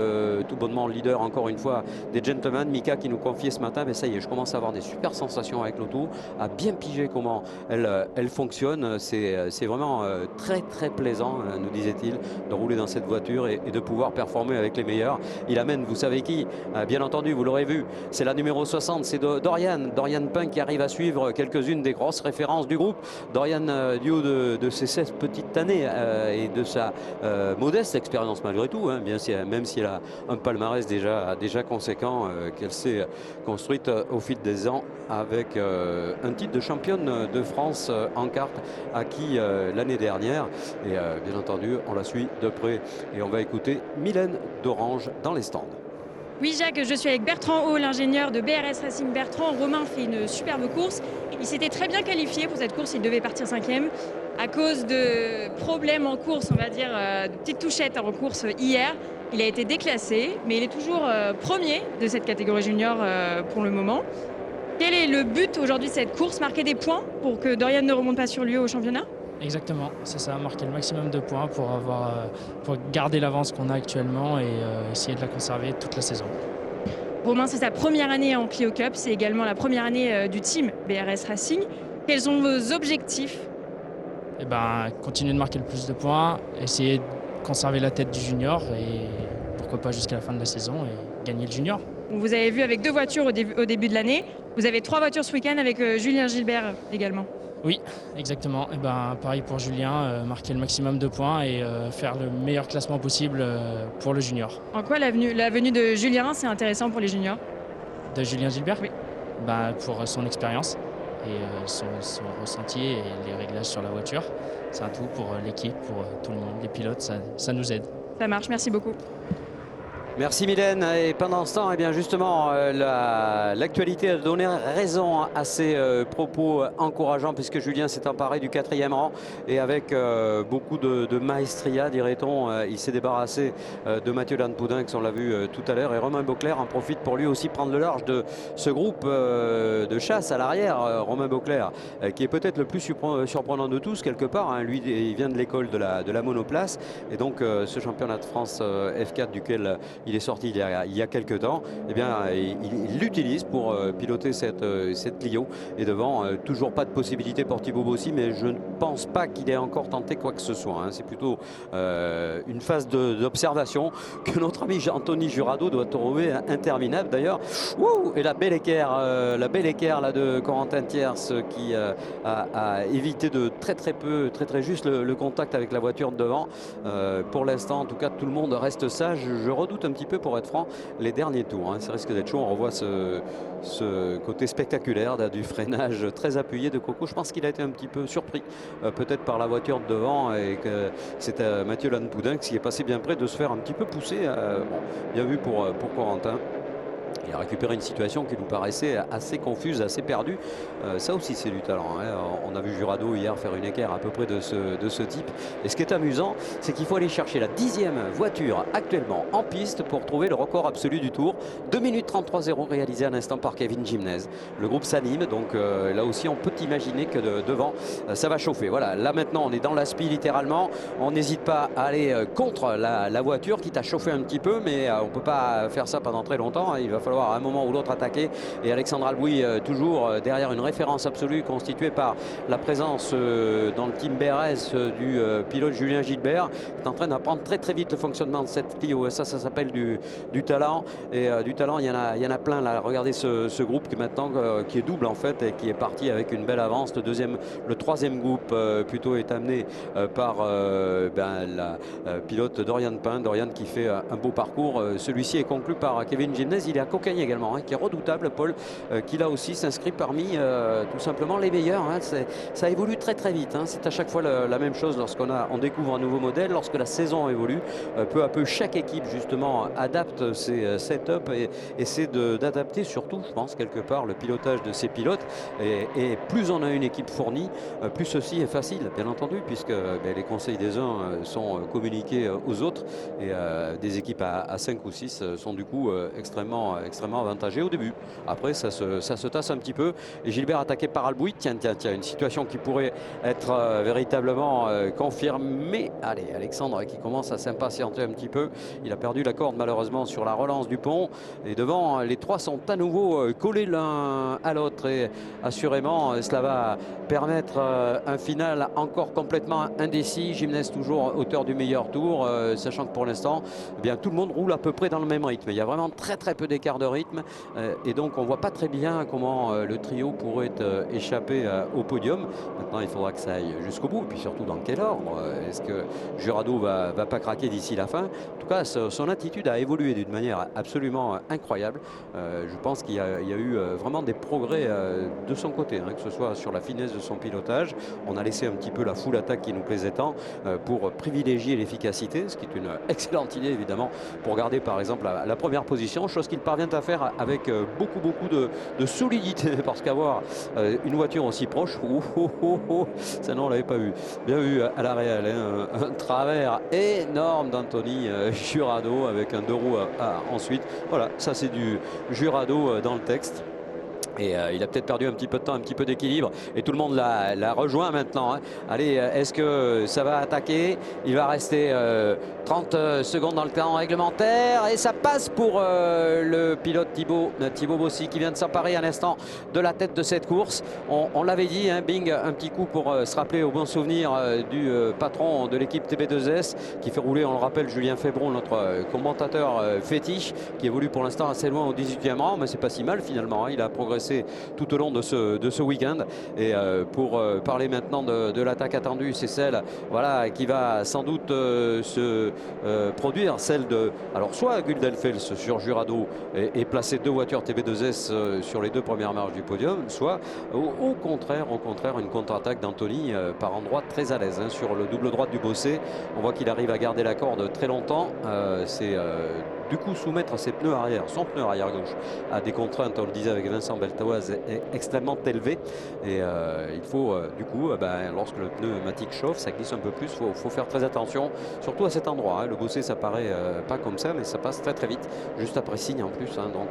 S3: tout bonnement leader encore une fois des gentlemen. Mika qui nous confiait ce matin, mais ça y est, je commence à avoir des super sensations avec l'auto, à bien piger comment elle fonctionne. C'est vraiment très plaisant, nous disait-il, de rouler dans cette voiture et de pouvoir performer avec les meilleurs. Il amène, vous savez qui, bien entendu, vous l'aurez vu, c'est la numéro 60, c'est Dorian Punk qui arrive à suivre quelques-unes des grosses références du groupe. Dorian, du haut de ses 16 petites années et de sa modeste expérience malgré tout, même si elle a un palmarès déjà conséquent qu'elle s'est construite au fil des ans avec un titre de championne de France en kart acquis l'année dernière. Et bien entendu, on la suit de près et on va écouter Mylène d'Orange dans les stands.
S4: Oui Jacques, je suis avec Bertrand Haut, l'ingénieur de BRS Racing. Bertrand, Romain fait une superbe course. Il s'était très bien qualifié pour cette course, il devait partir 5e. À cause de problèmes en course, on va dire, de petites touchettes en course hier, il a été déclassé, mais il est toujours premier de cette catégorie junior pour le moment. Quel est le but aujourd'hui de cette course? Marquer des points pour que Dorian ne remonte pas sur lui au championnat?
S13: Exactement, c'est ça, marquer le maximum de points pour garder l'avance qu'on a actuellement et essayer de la conserver toute la saison.
S4: Romain, c'est sa première année en Clio Cup, c'est également la première année du team BRS Racing. Quels sont vos objectifs?
S13: Continuer de marquer le plus de points, essayer de conserver la tête du junior et pourquoi pas jusqu'à la fin de la saison et gagner le junior.
S4: Vous avez vu avec 2 voitures au début de l'année, vous avez 3 voitures ce week-end avec Julien Gilbert également.
S13: Oui, exactement. Pareil pour Julien, marquer le maximum de points et faire le meilleur classement possible pour le junior.
S4: En quoi la venue de Julien, c'est intéressant pour les juniors?
S13: De Julien Gilbert?
S4: Oui.
S13: Pour son expérience et son ressenti et les réglages sur la voiture. C'est un tout pour l'équipe, pour tout le monde, les pilotes, ça nous aide.
S4: Ça marche, merci beaucoup.
S3: Merci Mylène. Et pendant ce temps, justement, l'actualité a donné raison à ces propos encourageants puisque Julien s'est emparé du 4e rang et avec beaucoup de maestria, dirait-on, il s'est débarrassé de Mathieu Lanpoudinx, on l'a vu tout à l'heure, et Romain Beauclerc en profite pour lui aussi prendre le large de ce groupe de chasse à l'arrière. Romain Beauclerc, qui est peut-être le plus surprenant de tous quelque part. Lui, il vient de l'école de la monoplace et donc ce championnat de France F4 duquel il est sorti il y a quelques temps, il l'utilise pour piloter cette Clio. Et devant, toujours pas de possibilité pour Thibaut Bossy, mais je ne pense pas qu'il ait encore tenté quoi que ce soit. C'est plutôt une phase d'observation que notre ami Anthony Jurado doit trouver interminable d'ailleurs. Et la belle équerre là, de Corentin Thiers qui a évité de très juste le contact avec la voiture de devant. Pour l'instant, en tout cas, tout le monde reste sage. Je redoute un petit peu, pour être franc, les derniers tours. Hein. Ça risque d'être chaud. On revoit ce côté spectaculaire du freinage très appuyé de Coco. Je pense qu'il a été un petit peu surpris, peut-être par la voiture de devant, et que c'est Mathieu Lanpoudin qui est passé bien près de se faire un petit peu pousser. Bon, bien vu pour Corentin. Il a récupéré une situation qui nous paraissait assez confuse, assez perdue. Ça aussi, c'est du talent. Hein. On a vu Jurado hier faire une équerre à peu près de ce type. Et ce qui est amusant, c'est qu'il faut aller chercher la 10e voiture actuellement en piste pour trouver le record absolu du tour. 2 minutes 33-0 réalisé à l'instant par Kevin Gimnez. Le groupe s'anime, donc là aussi, on peut imaginer que devant, ça va chauffer. Voilà, là maintenant, on est dans l'aspi littéralement. On n'hésite pas à aller contre la voiture, quitte à chauffer un petit peu, mais on ne peut pas faire ça pendant très longtemps. Il va falloir à un moment ou l'autre attaquer, et Alexandre Albouy toujours derrière une référence absolue constituée par la présence dans le team BRS du pilote Julien Gilbert, qui est en train d'apprendre très très vite le fonctionnement de cette Clio. Ça s'appelle du talent, et du talent il y en a plein là. Regardez ce groupe qui maintenant qui est double en fait, et qui est parti avec une belle avance. Le troisième groupe plutôt est amené par la pilote Dorian Pain. Dorian qui fait un beau parcours. Celui-ci est conclu par Kevin Gimnez. Il est à Cocagne également, hein, qui est redoutable, Paul, qui là aussi s'inscrit parmi tout simplement les meilleurs. Hein. Ça évolue très très vite. Hein. C'est à chaque fois la même chose lorsqu'on découvre un nouveau modèle, lorsque la saison évolue. Peu à peu, chaque équipe justement adapte ses setups et essaie d'adapter surtout, je pense, quelque part, le pilotage de ses pilotes. Et plus on a une équipe fournie, plus ceci est facile, bien entendu, puisque les conseils des uns sont communiqués aux autres, et des équipes à 5 ou 6 sont du coup extrêmement avantagé au début. Après, ça se tasse un petit peu. Et Gilbert attaqué par Albouy. Tiens, une situation qui pourrait être véritablement confirmée. Allez, Alexandre qui commence à s'impatienter un petit peu. Il a perdu la corde malheureusement sur la relance du pont. Et devant, les trois sont à nouveau collés l'un à l'autre. Et assurément, cela va permettre un final encore complètement indécis. Gimnez toujours auteur du meilleur tour, sachant que pour l'instant, eh bien, tout le monde roule à peu près dans le même rythme. Il y a vraiment très très peu d'écart de rythme, et donc on ne voit pas très bien comment le trio pourrait échapper au podium. Maintenant, il faudra que ça aille jusqu'au bout, et puis surtout dans quel ordre. Est-ce que Jurado va pas craquer d'ici la fin? En tout cas, son attitude a évolué d'une manière absolument incroyable. Je pense qu'il y a eu vraiment des progrès de son côté, hein, que ce soit sur la finesse de son pilotage. On a laissé un petit peu la full attaque qui nous plaisait tant pour privilégier l'efficacité, ce qui est une excellente idée évidemment pour garder par exemple la première position, chose qu'il parvient à faire avec beaucoup de solidité, parce qu'avoir une voiture aussi proche, ça non, on l'avait pas vu. Bien vu à la réelle, hein, un travers énorme d'Anthony Jurado avec un 2 roues ensuite. Voilà, ça c'est du Jurado dans le texte. Et il a peut-être perdu un petit peu de temps, un petit peu d'équilibre, et tout le monde l'a rejoint maintenant. Hein. Allez, est-ce que ça va attaquer? Il va rester 30 secondes dans le temps réglementaire, et ça passe pour le pilote Thibaut Bossy, qui vient de s'emparer à l'instant de la tête de cette course. On l'avait dit, hein, Bing, un petit coup pour se rappeler au bon souvenir du patron de l'équipe TB2S, qui fait rouler, on le rappelle, Julien Febron, notre commentateur fétiche, qui évolue pour l'instant assez loin au 18e rang, mais c'est pas si mal finalement. Hein. Il a progressé tout au long de ce week-end. Et pour parler maintenant de l'attaque attendue, c'est celle qui va sans doute se produire, celle de soit Guldenfels sur Jurado et placer 2 voitures TB2S sur les 2 premières marches du podium, soit au contraire une contre-attaque d'Anthony par endroit très à l'aise, hein, sur le double droite du Bossé. On voit qu'il arrive à garder la corde très longtemps. C'est du coup soumettre ses pneus arrière, son pneu arrière gauche, à des contraintes, on le disait avec Vincent Beltaoise, extrêmement élevées. Et il faut du coup, lorsque le pneumatique chauffe, ça glisse un peu plus. Il faut faire très attention, surtout à cet endroit. Hein. Le Bossé, ça paraît pas comme ça, mais ça passe très très vite, juste après Signe en plus. Hein. Donc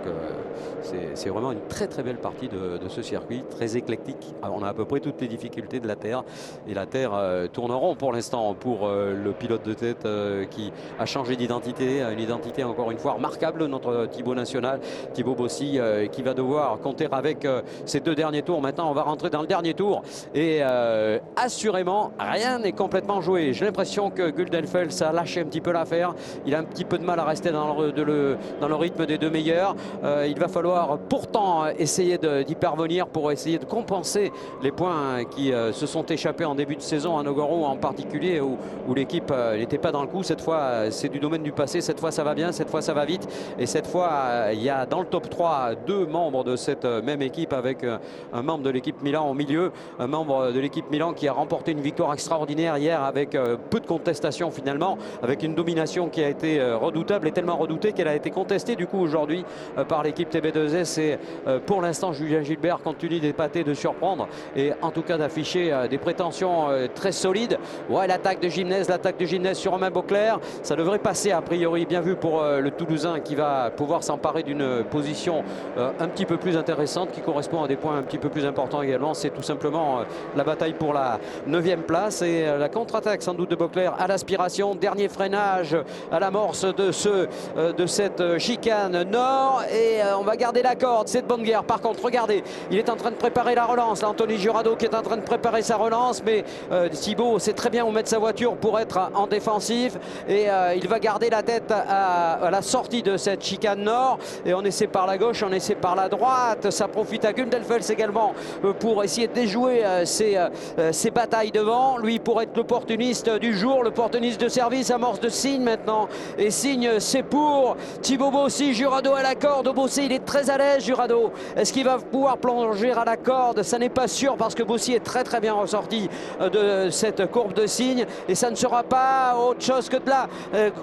S3: c'est vraiment une très très belle partie de ce circuit, très éclectique. Alors, on a à peu près toutes les difficultés de la Terre, et la Terre tourne rond pour l'instant pour le pilote de tête qui a changé d'identité, une identité encore une fois remarquable, notre Thibaut national, Thibaut Bossy, qui va devoir compter avec ces 2 derniers tours. Maintenant, on va rentrer dans le dernier tour, et assurément, rien n'est complètement joué. J'ai l'impression que Guldenfels a lâché un petit peu l'affaire. Il a un petit peu de mal à rester dans le rythme des 2 meilleurs. Il va falloir pourtant essayer d'y parvenir pour essayer de compenser les points qui se sont échappés en début de saison à Nogaro en particulier, où l'équipe n'était pas dans le coup. Cette fois, c'est du domaine du passé. Cette fois, ça va bien. Cette fois, fois ça va vite. Et cette fois, il y a dans le top 3 2 membres de cette même équipe avec un membre de l'équipe Milan au milieu, un membre de l'équipe Milan qui a remporté une victoire extraordinaire hier avec peu de contestation finalement, avec une domination qui a été redoutable et tellement redoutée qu'elle a été contestée du coup aujourd'hui par l'équipe TB2S. Et pour l'instant, Julien Gilbert continue d'épater, de surprendre et en tout cas d'afficher des prétentions très solides. Ouais, l'attaque de Gimnez sur Romain Beauclerc, ça devrait passer a priori. Bien vu pour le Toulousain qui va pouvoir s'emparer d'une position un petit peu plus intéressante, qui correspond à des points un petit peu plus importants également. C'est tout simplement la bataille pour la 9e place et la contre-attaque sans doute de Beauclerc à l'aspiration. Dernier freinage à l'amorce de cette chicane nord et on va garder la corde. C'est de bonne guerre. Par contre, regardez, il est en train de préparer la relance. Là, Anthony Jurado qui est en train de préparer sa relance, mais Thibaut sait très bien où mettre sa voiture pour être en défensif et il va garder la tête à la sortie de cette chicane nord et on essaie par la gauche, on essaie par la droite. Ça profite à Gundelfels également pour essayer de déjouer ces batailles devant. Lui pour être l'opportuniste du jour, l'opportuniste de service. Amorce de Signe maintenant et Signe c'est pour Thibaut Bossy. Jurado à la corde. Bossy il est très à l'aise. Jurado, est-ce qu'il va pouvoir plonger à la corde? Ça n'est pas sûr parce que Bossy est très bien ressorti de cette courbe de Signe et ça ne sera pas autre chose que de la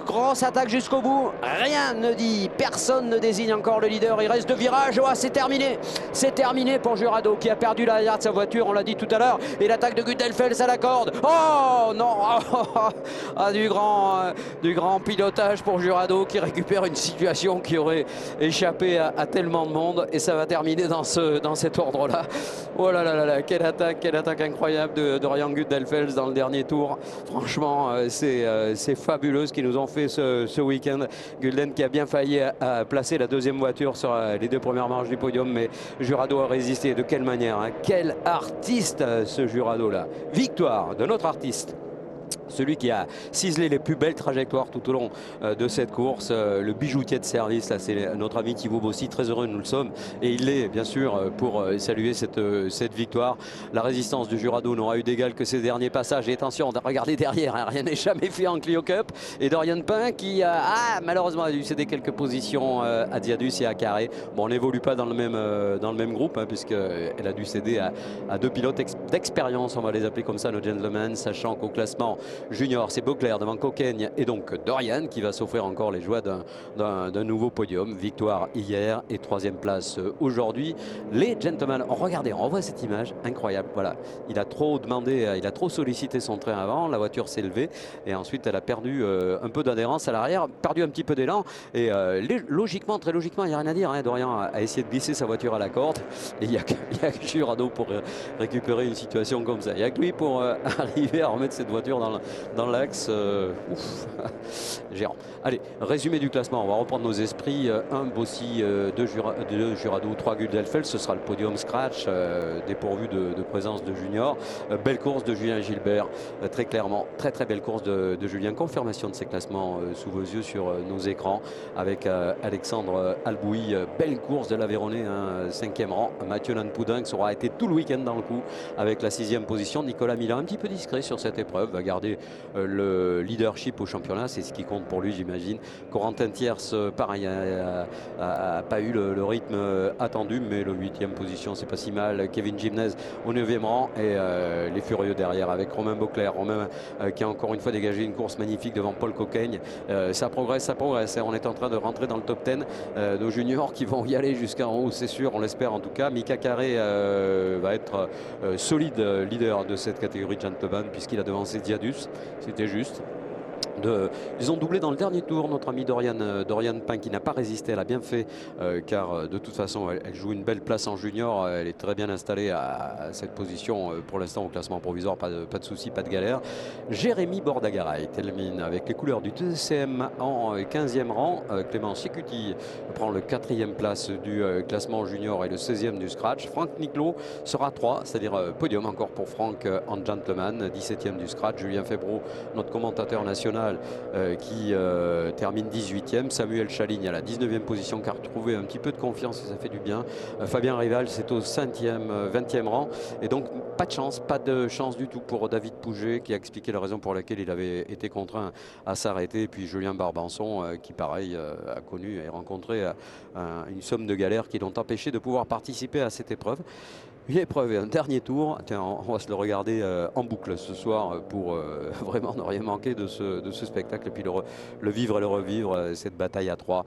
S3: grosse attaque jusqu'au bout. Rien ne dit, personne ne désigne encore le leader. Il reste 2 virages. Oh, c'est terminé pour Jurado qui a perdu l'arrière de sa voiture, on l'a dit tout à l'heure, et l'attaque de Gundelfels à la corde. Oh non, du grand pilotage pour Jurado qui récupère une situation qui aurait échappé à tellement de monde et ça va terminer dans cet ordre-là. Oh là là, quelle attaque incroyable de Dorian Gundelfels dans le dernier tour. Franchement, c'est fabuleux ce qu'ils nous ont fait ce week-end. Gulden qui a bien failli placer la 2e voiture sur les 2 premières marches du podium, mais Jurado a résisté. De quelle manière, hein. Quel artiste ce Jurado-là. Victoire de notre artiste. Celui qui a ciselé les plus belles trajectoires tout au long de cette course, le bijoutier de service, là c'est notre ami Thibaut Bossy, très heureux nous le sommes et il l'est bien sûr pour saluer cette victoire. La résistance du Jurado n'aura eu d'égal que ses derniers passages et attention, regardez derrière, hein, rien n'est jamais fait en Clio Cup et Dorian Pain qui malheureusement a dû céder quelques positions à Diadus et à Carré. Bon, on n'évolue pas dans le même groupe hein, puisqu'elle a dû céder à 2 pilotes d'expérience, on va les appeler comme ça, nos gentlemen, sachant qu'au classement junior, c'est Beauclerc devant Coquaigne et donc Dorian qui va s'offrir encore les joies d'un nouveau podium. Victoire hier et 3e place aujourd'hui. Les gentlemen, regardez, on revoit cette image incroyable. Voilà, il a trop demandé, il a trop sollicité son train avant, la voiture s'est levée et ensuite elle a perdu un peu d'adhérence à l'arrière, perdu un petit peu d'élan et logiquement, très logiquement, il n'y a rien à dire. Hein. Dorian a essayé de glisser sa voiture à la corde et il n'y a que Jurado pour récupérer une situation comme ça. Il n'y a que lui pour arriver à remettre cette voiture dans l'axe. Gérant. Allez, résumé du classement, on va reprendre nos esprits. 1 Bossy, 2 Jurado, 3 Gundelfels, ce sera le podium scratch dépourvu de présence de Junior. Belle course de Julien Gilbert, très clairement, très belle course de Julien. Confirmation de ces classements sous vos yeux sur nos écrans avec Alexandre Albouy. Belle course de l'Aveyronais, hein, 5e rang. Mathieu Lanpoudin qui aura été tout le week-end dans le coup avec la 6e position. Nicolas Milan un petit peu discret sur cette épreuve, va garder le leadership au championnat, c'est ce qui compte pour lui j'imagine. Corentin Thiers pareil, a pas eu le rythme attendu, mais le 8e position c'est pas si mal. Kevin Gimnez au 9e rang et les furieux derrière avec Romain Beauclerc. Romain qui a encore une fois dégagé une course magnifique devant Paul Coquaigne. Ça progresse. On est en train de rentrer dans le top 10 nos juniors qui vont y aller jusqu'en haut, c'est sûr, on l'espère en tout cas. Mika Carré va être solide leader de cette catégorie de gentleman puisqu'il a devancé Diadus, c'était juste. Ils ont doublé dans le dernier tour notre ami Dorian Pain qui n'a pas résisté, elle a bien fait car de toute façon elle joue une belle place en junior, elle est très bien installée à cette position pour l'instant au classement provisoire, pas de soucis, pas de galère. Jérémy Bordagaray termine avec les couleurs du TCM en 15e rang. Clément Sicuti prend le 4e place du classement junior et le 16e du scratch. Franck Niclot sera 3, c'est-à-dire podium encore pour Franck en gentleman, 17e du scratch. Julien Febro, notre commentateur national, Rival qui termine 18e. Samuel Chaligne à la 19e position qui a retrouvé un petit peu de confiance et ça fait du bien. Fabien Rival, c'est au 20e rang. Et donc, pas de chance du tout pour David Pouget qui a expliqué la raison pour laquelle il avait été contraint à s'arrêter. Et puis Julien Barbançon qui, pareil, a connu et rencontré une somme de galères qui l'ont empêché de pouvoir participer à cette épreuve. Une épreuve et un dernier tour. Tiens, on va se le regarder en boucle ce soir pour vraiment ne rien manquer de ce spectacle et puis le vivre et le revivre, cette bataille à 3,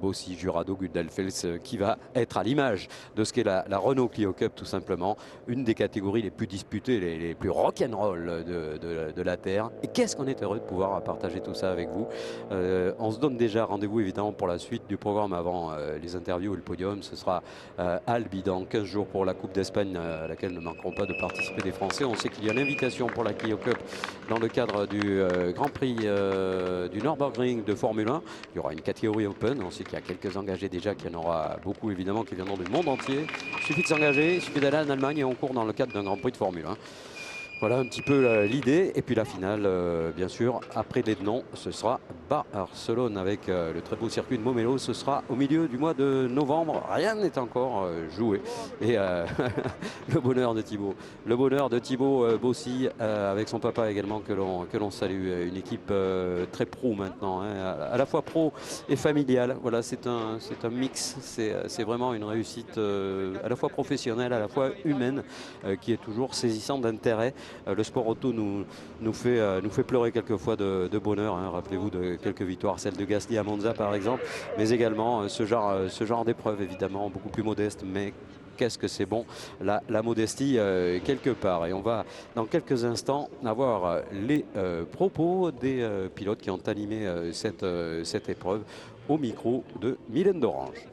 S3: Bossy, Jurado, Gudelfels, qui va être à l'image de ce qu'est la Renault Clio Cup tout simplement, une des catégories les plus disputées, les plus rock'n'roll de la Terre. Et qu'est-ce qu'on est heureux de pouvoir partager tout ça avec vous. On se donne déjà rendez-vous évidemment pour la suite du programme avant les interviews et le podium. Ce sera à Albi dans 15 jours pour la Coupe d'Espagne à laquelle ne manqueront pas de participer des Français. On sait qu'il y a l'invitation pour la Clio Cup dans le cadre du Grand Prix du Nürburgring de Formule 1. Il y aura une catégorie Open. On sait qu'il y a quelques engagés déjà, qu'il y en aura beaucoup évidemment qui viendront du monde entier. Il suffit de s'engager, il suffit d'aller en Allemagne et on court dans le cadre d'un Grand Prix de Formule 1. Voilà un petit peu l'idée. Et puis la finale, bien sûr, après les noms, ce sera Barcelone avec le très beau circuit de Momelo. Ce sera au milieu du mois de novembre. Rien n'est encore joué. Et le bonheur de Thibaut. Le bonheur de Thibaut Bossy avec son papa également que l'on salue. Une équipe très pro maintenant, hein, à la fois pro et familiale. Voilà, c'est un mix. C'est vraiment une réussite à la fois professionnelle, à la fois humaine, qui est toujours saisissante d'intérêt. Le sport auto nous fait pleurer quelquefois de bonheur. Hein. Rappelez-vous de quelques victoires, celle de Gasly à Monza par exemple, mais également ce genre d'épreuve évidemment beaucoup plus modeste, mais qu'est-ce que c'est bon la modestie quelque part. Et on va dans quelques instants avoir les propos des pilotes qui ont animé cette épreuve au micro de Mylène d'Orange.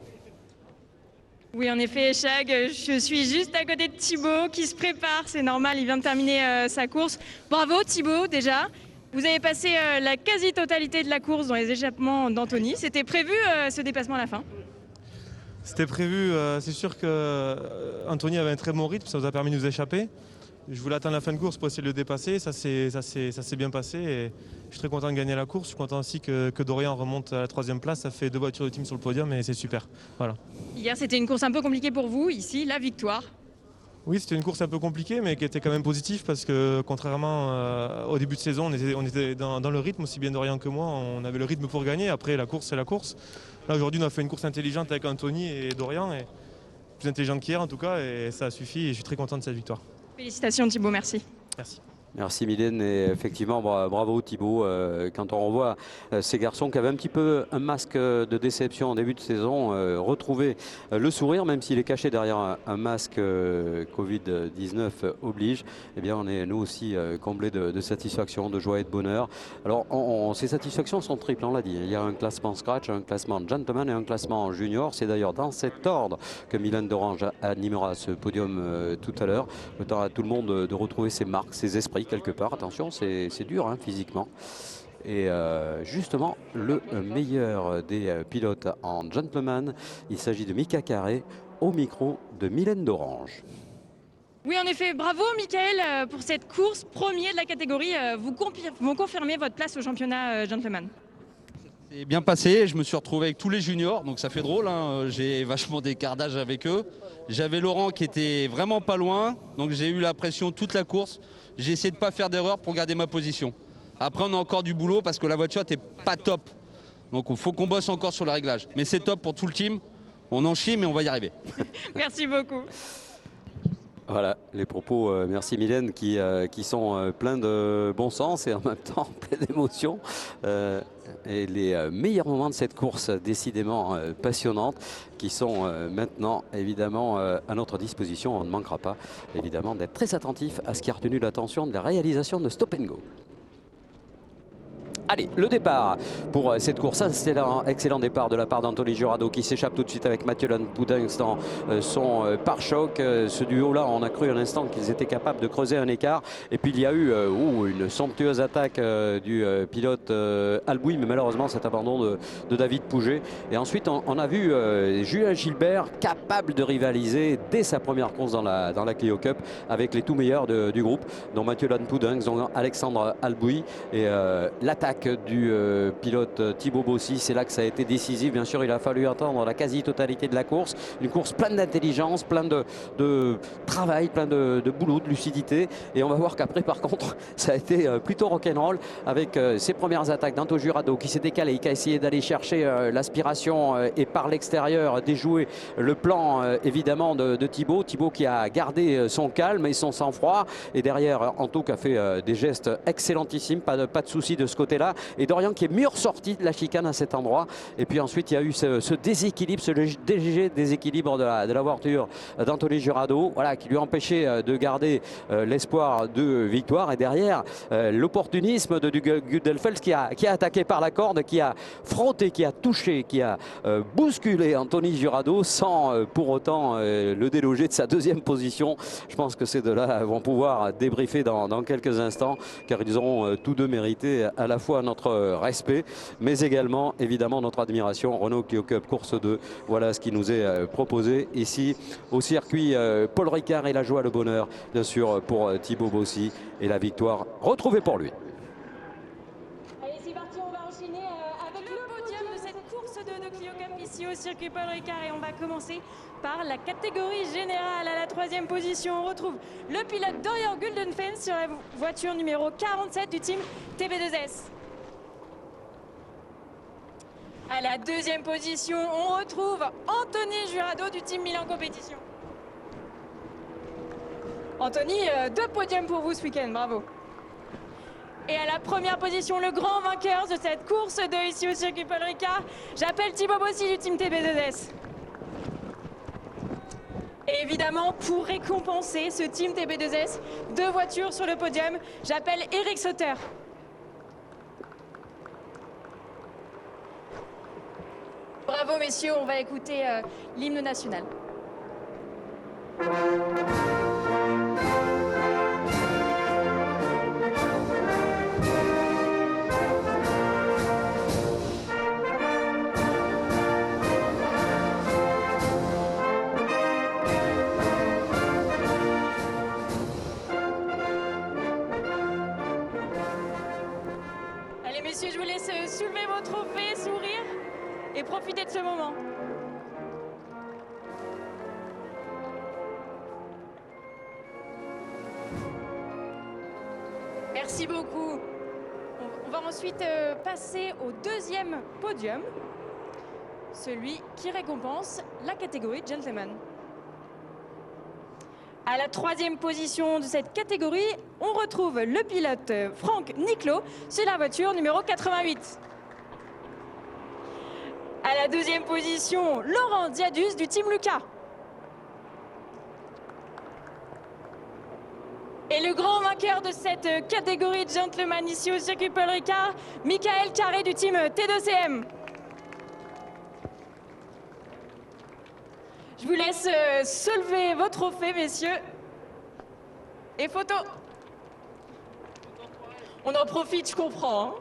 S4: Oui, en effet, Chag, je suis juste à côté de Thibaut qui se prépare, c'est normal, il vient de terminer sa course. Bravo Thibaut déjà, vous avez passé la quasi-totalité de la course dans les échappements d'Anthony. C'était prévu ce dépassement à la fin?
S14: C'était prévu, c'est sûr qu'Anthony avait un très bon rythme, ça nous a permis de nous échapper. Je voulais attendre la fin de course pour essayer de le dépasser, ça s'est bien passé et je suis très content de gagner la course. Je suis content aussi que Dorian remonte à la 3e place, ça fait 2 voitures de team sur le podium et c'est super. Voilà. Hier
S4: c'était une course un peu compliquée pour vous, ici la victoire.
S14: Oui, c'était une course un peu compliquée mais qui était quand même positive parce que contrairement au début de saison, on était dans le rythme, aussi bien Dorian que moi, on avait le rythme pour gagner, après la course c'est la course. Là aujourd'hui on a fait une course intelligente avec Anthony et Dorian, et plus intelligente qu'hier en tout cas et ça a suffi et je suis très content de cette victoire.
S4: Félicitations Thibaut, merci.
S14: Merci.
S3: Merci Mylène et effectivement bravo Thibaut. Quand on revoit ces garçons qui avaient un petit peu un masque de déception en début de saison, retrouver le sourire même s'il est caché derrière un masque Covid-19 oblige, eh bien on est nous aussi comblés de satisfaction, de joie et de bonheur. Alors ces satisfactions sont triples, on l'a dit. Il y a un classement scratch, un classement gentleman et un classement junior. C'est d'ailleurs dans cet ordre que Mylène d'Orange animera ce podium tout à l'heure. Le temps à tout le monde de retrouver ses marques, ses esprits quelque part. Attention, c'est dur hein, physiquement. Et justement, le meilleur des pilotes en gentleman, il s'agit de Mika Carré au micro de Mylène d'Orange.
S4: Oui, en effet, bravo Michael pour cette course, premier de la catégorie. Vous confirmez votre place au championnat gentleman.
S15: C'est bien passé, je me suis retrouvé avec tous les juniors, donc ça fait drôle, hein. J'ai vachement d'écart d'âge avec eux. J'avais Laurent qui était vraiment pas loin, donc j'ai eu la pression toute la course. J'ai essayé de ne pas faire d'erreur pour garder ma position. Après on a encore du boulot parce que la voiture n'était pas top. Donc il faut qu'on bosse encore sur le réglage. Mais c'est top pour tout le team, on en chie mais on va y arriver.
S4: Merci beaucoup.
S3: Voilà, les propos, merci Mylène, qui sont pleins de bon sens et en même temps pleins d'émotion. Et les meilleurs moments de cette course, décidément passionnante, qui sont maintenant évidemment à notre disposition. On ne manquera pas évidemment d'être très attentif à ce qui a retenu l'attention de la réalisation de Stop & Go. Allez, le départ pour cette course. C'est un excellent départ de la part d'Anthony Jurado qui s'échappe tout de suite avec Mathieu Lanpoudens dans son pare-choc. Ce duo-là, on a cru un instant qu'ils étaient capables de creuser un écart. Et puis il y a eu une somptueuse attaque du pilote Alboui, mais malheureusement cet abandon de David Pouget. Et ensuite, on a vu Julien Gilbert capable de rivaliser dès sa première course dans la Clio Cup avec les tout meilleurs du groupe, dont Mathieu Lanpoudens, dont Alexandre Alboui. Et l'attaque attaque du pilote Thibaut Bossy. C'est là que ça a été décisif. Bien sûr, il a fallu attendre la quasi-totalité de la course. Une course pleine d'intelligence, pleine de travail, plein de boulot, de lucidité. Et on va voir qu'après, par contre, ça a été plutôt rock'n'roll avec ses premières attaques d'Anto Jurado qui s'est décalé, qui a essayé d'aller chercher l'aspiration et par l'extérieur déjouer le plan évidemment de Thibaut. Thibaut qui a gardé son calme et son sang-froid. Et derrière, Anto qui a fait des gestes excellentissimes, pas de souci de ce côté-là. Et Dorian qui est mieux ressorti de la chicane à cet endroit. Et puis ensuite, il y a eu ce déséquilibre, ce léger déséquilibre de la voiture d'Anthony Jurado, voilà, qui lui a empêché de garder l'espoir de victoire. Et derrière, l'opportunisme de Gudelfels qui a attaqué par la corde, qui a frotté, qui a touché, qui a bousculé Anthony Jurado sans pour autant le déloger de sa deuxième position. Je pense que ces deux-là vont pouvoir débriefer dans quelques instants, car ils auront tous deux mérité à la fois notre respect, mais également évidemment notre admiration. Renault Clio Cup course 2, voilà ce qui nous est proposé ici au circuit Paul Ricard, et la joie, le bonheur bien sûr pour Thibaut Bossy et la victoire retrouvée pour lui.
S4: Allez, c'est parti, on va enchaîner avec le podium de cette course de Clio Cup ici au circuit Paul Ricard, et on va commencer par la catégorie générale. À la 3e position, on retrouve le pilote Dorian Guldenfens sur la voiture numéro 47 du team TB2S. À la 2e position, on retrouve Anthony Jurado du team Milan Compétition. Anthony, 2 podiums pour vous ce week-end, bravo. Et à la 1re position, le grand vainqueur de cette course 2 ici au circuit Paul Ricard, j'appelle Thibaut Bossy du team TB2S. Et évidemment, pour récompenser ce team TB2S, 2 voitures sur le podium, j'appelle Eric Sauter. Bravo messieurs, on va écouter l'hymne national. Allez messieurs, je vous laisse soulever vos trophées, sourire et profiter de ce moment. Merci beaucoup. On va ensuite passer au 2e podium, celui qui récompense la catégorie Gentleman. À la 3e position de cette catégorie, on retrouve le pilote Franck Niclot sur la voiture numéro 88. À la 2e position, Laurent Diadus du team Lucas. Et le grand vainqueur de cette catégorie de gentleman ici au circuit Paul Ricard, Michael Carré du team T2CM. Je vous laisse soulever vos trophées, messieurs. Et photo. On en profite, je comprends. Hein.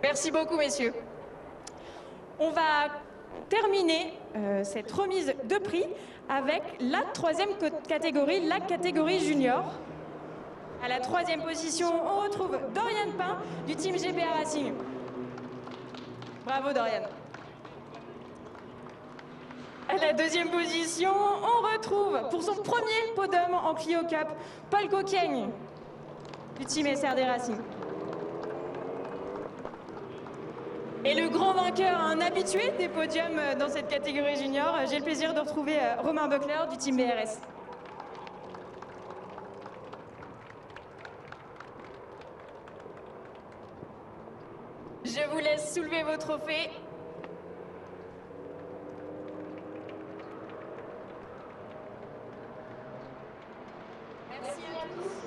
S4: Merci beaucoup, messieurs. On va terminer cette remise de prix avec la 3e catégorie, la catégorie junior. À la 3e position, on retrouve Dorian Pain du team GPA Racing. Bravo, Dorian. À la 2e position, on retrouve pour son premier podium en Clio Cup, Paul Coquigne du team SRD Racing. Et le grand vainqueur, un habitué des podiums dans cette catégorie junior, j'ai le plaisir de retrouver Romain Buckler du team BRS. Je vous laisse soulever vos trophées. Merci à tous.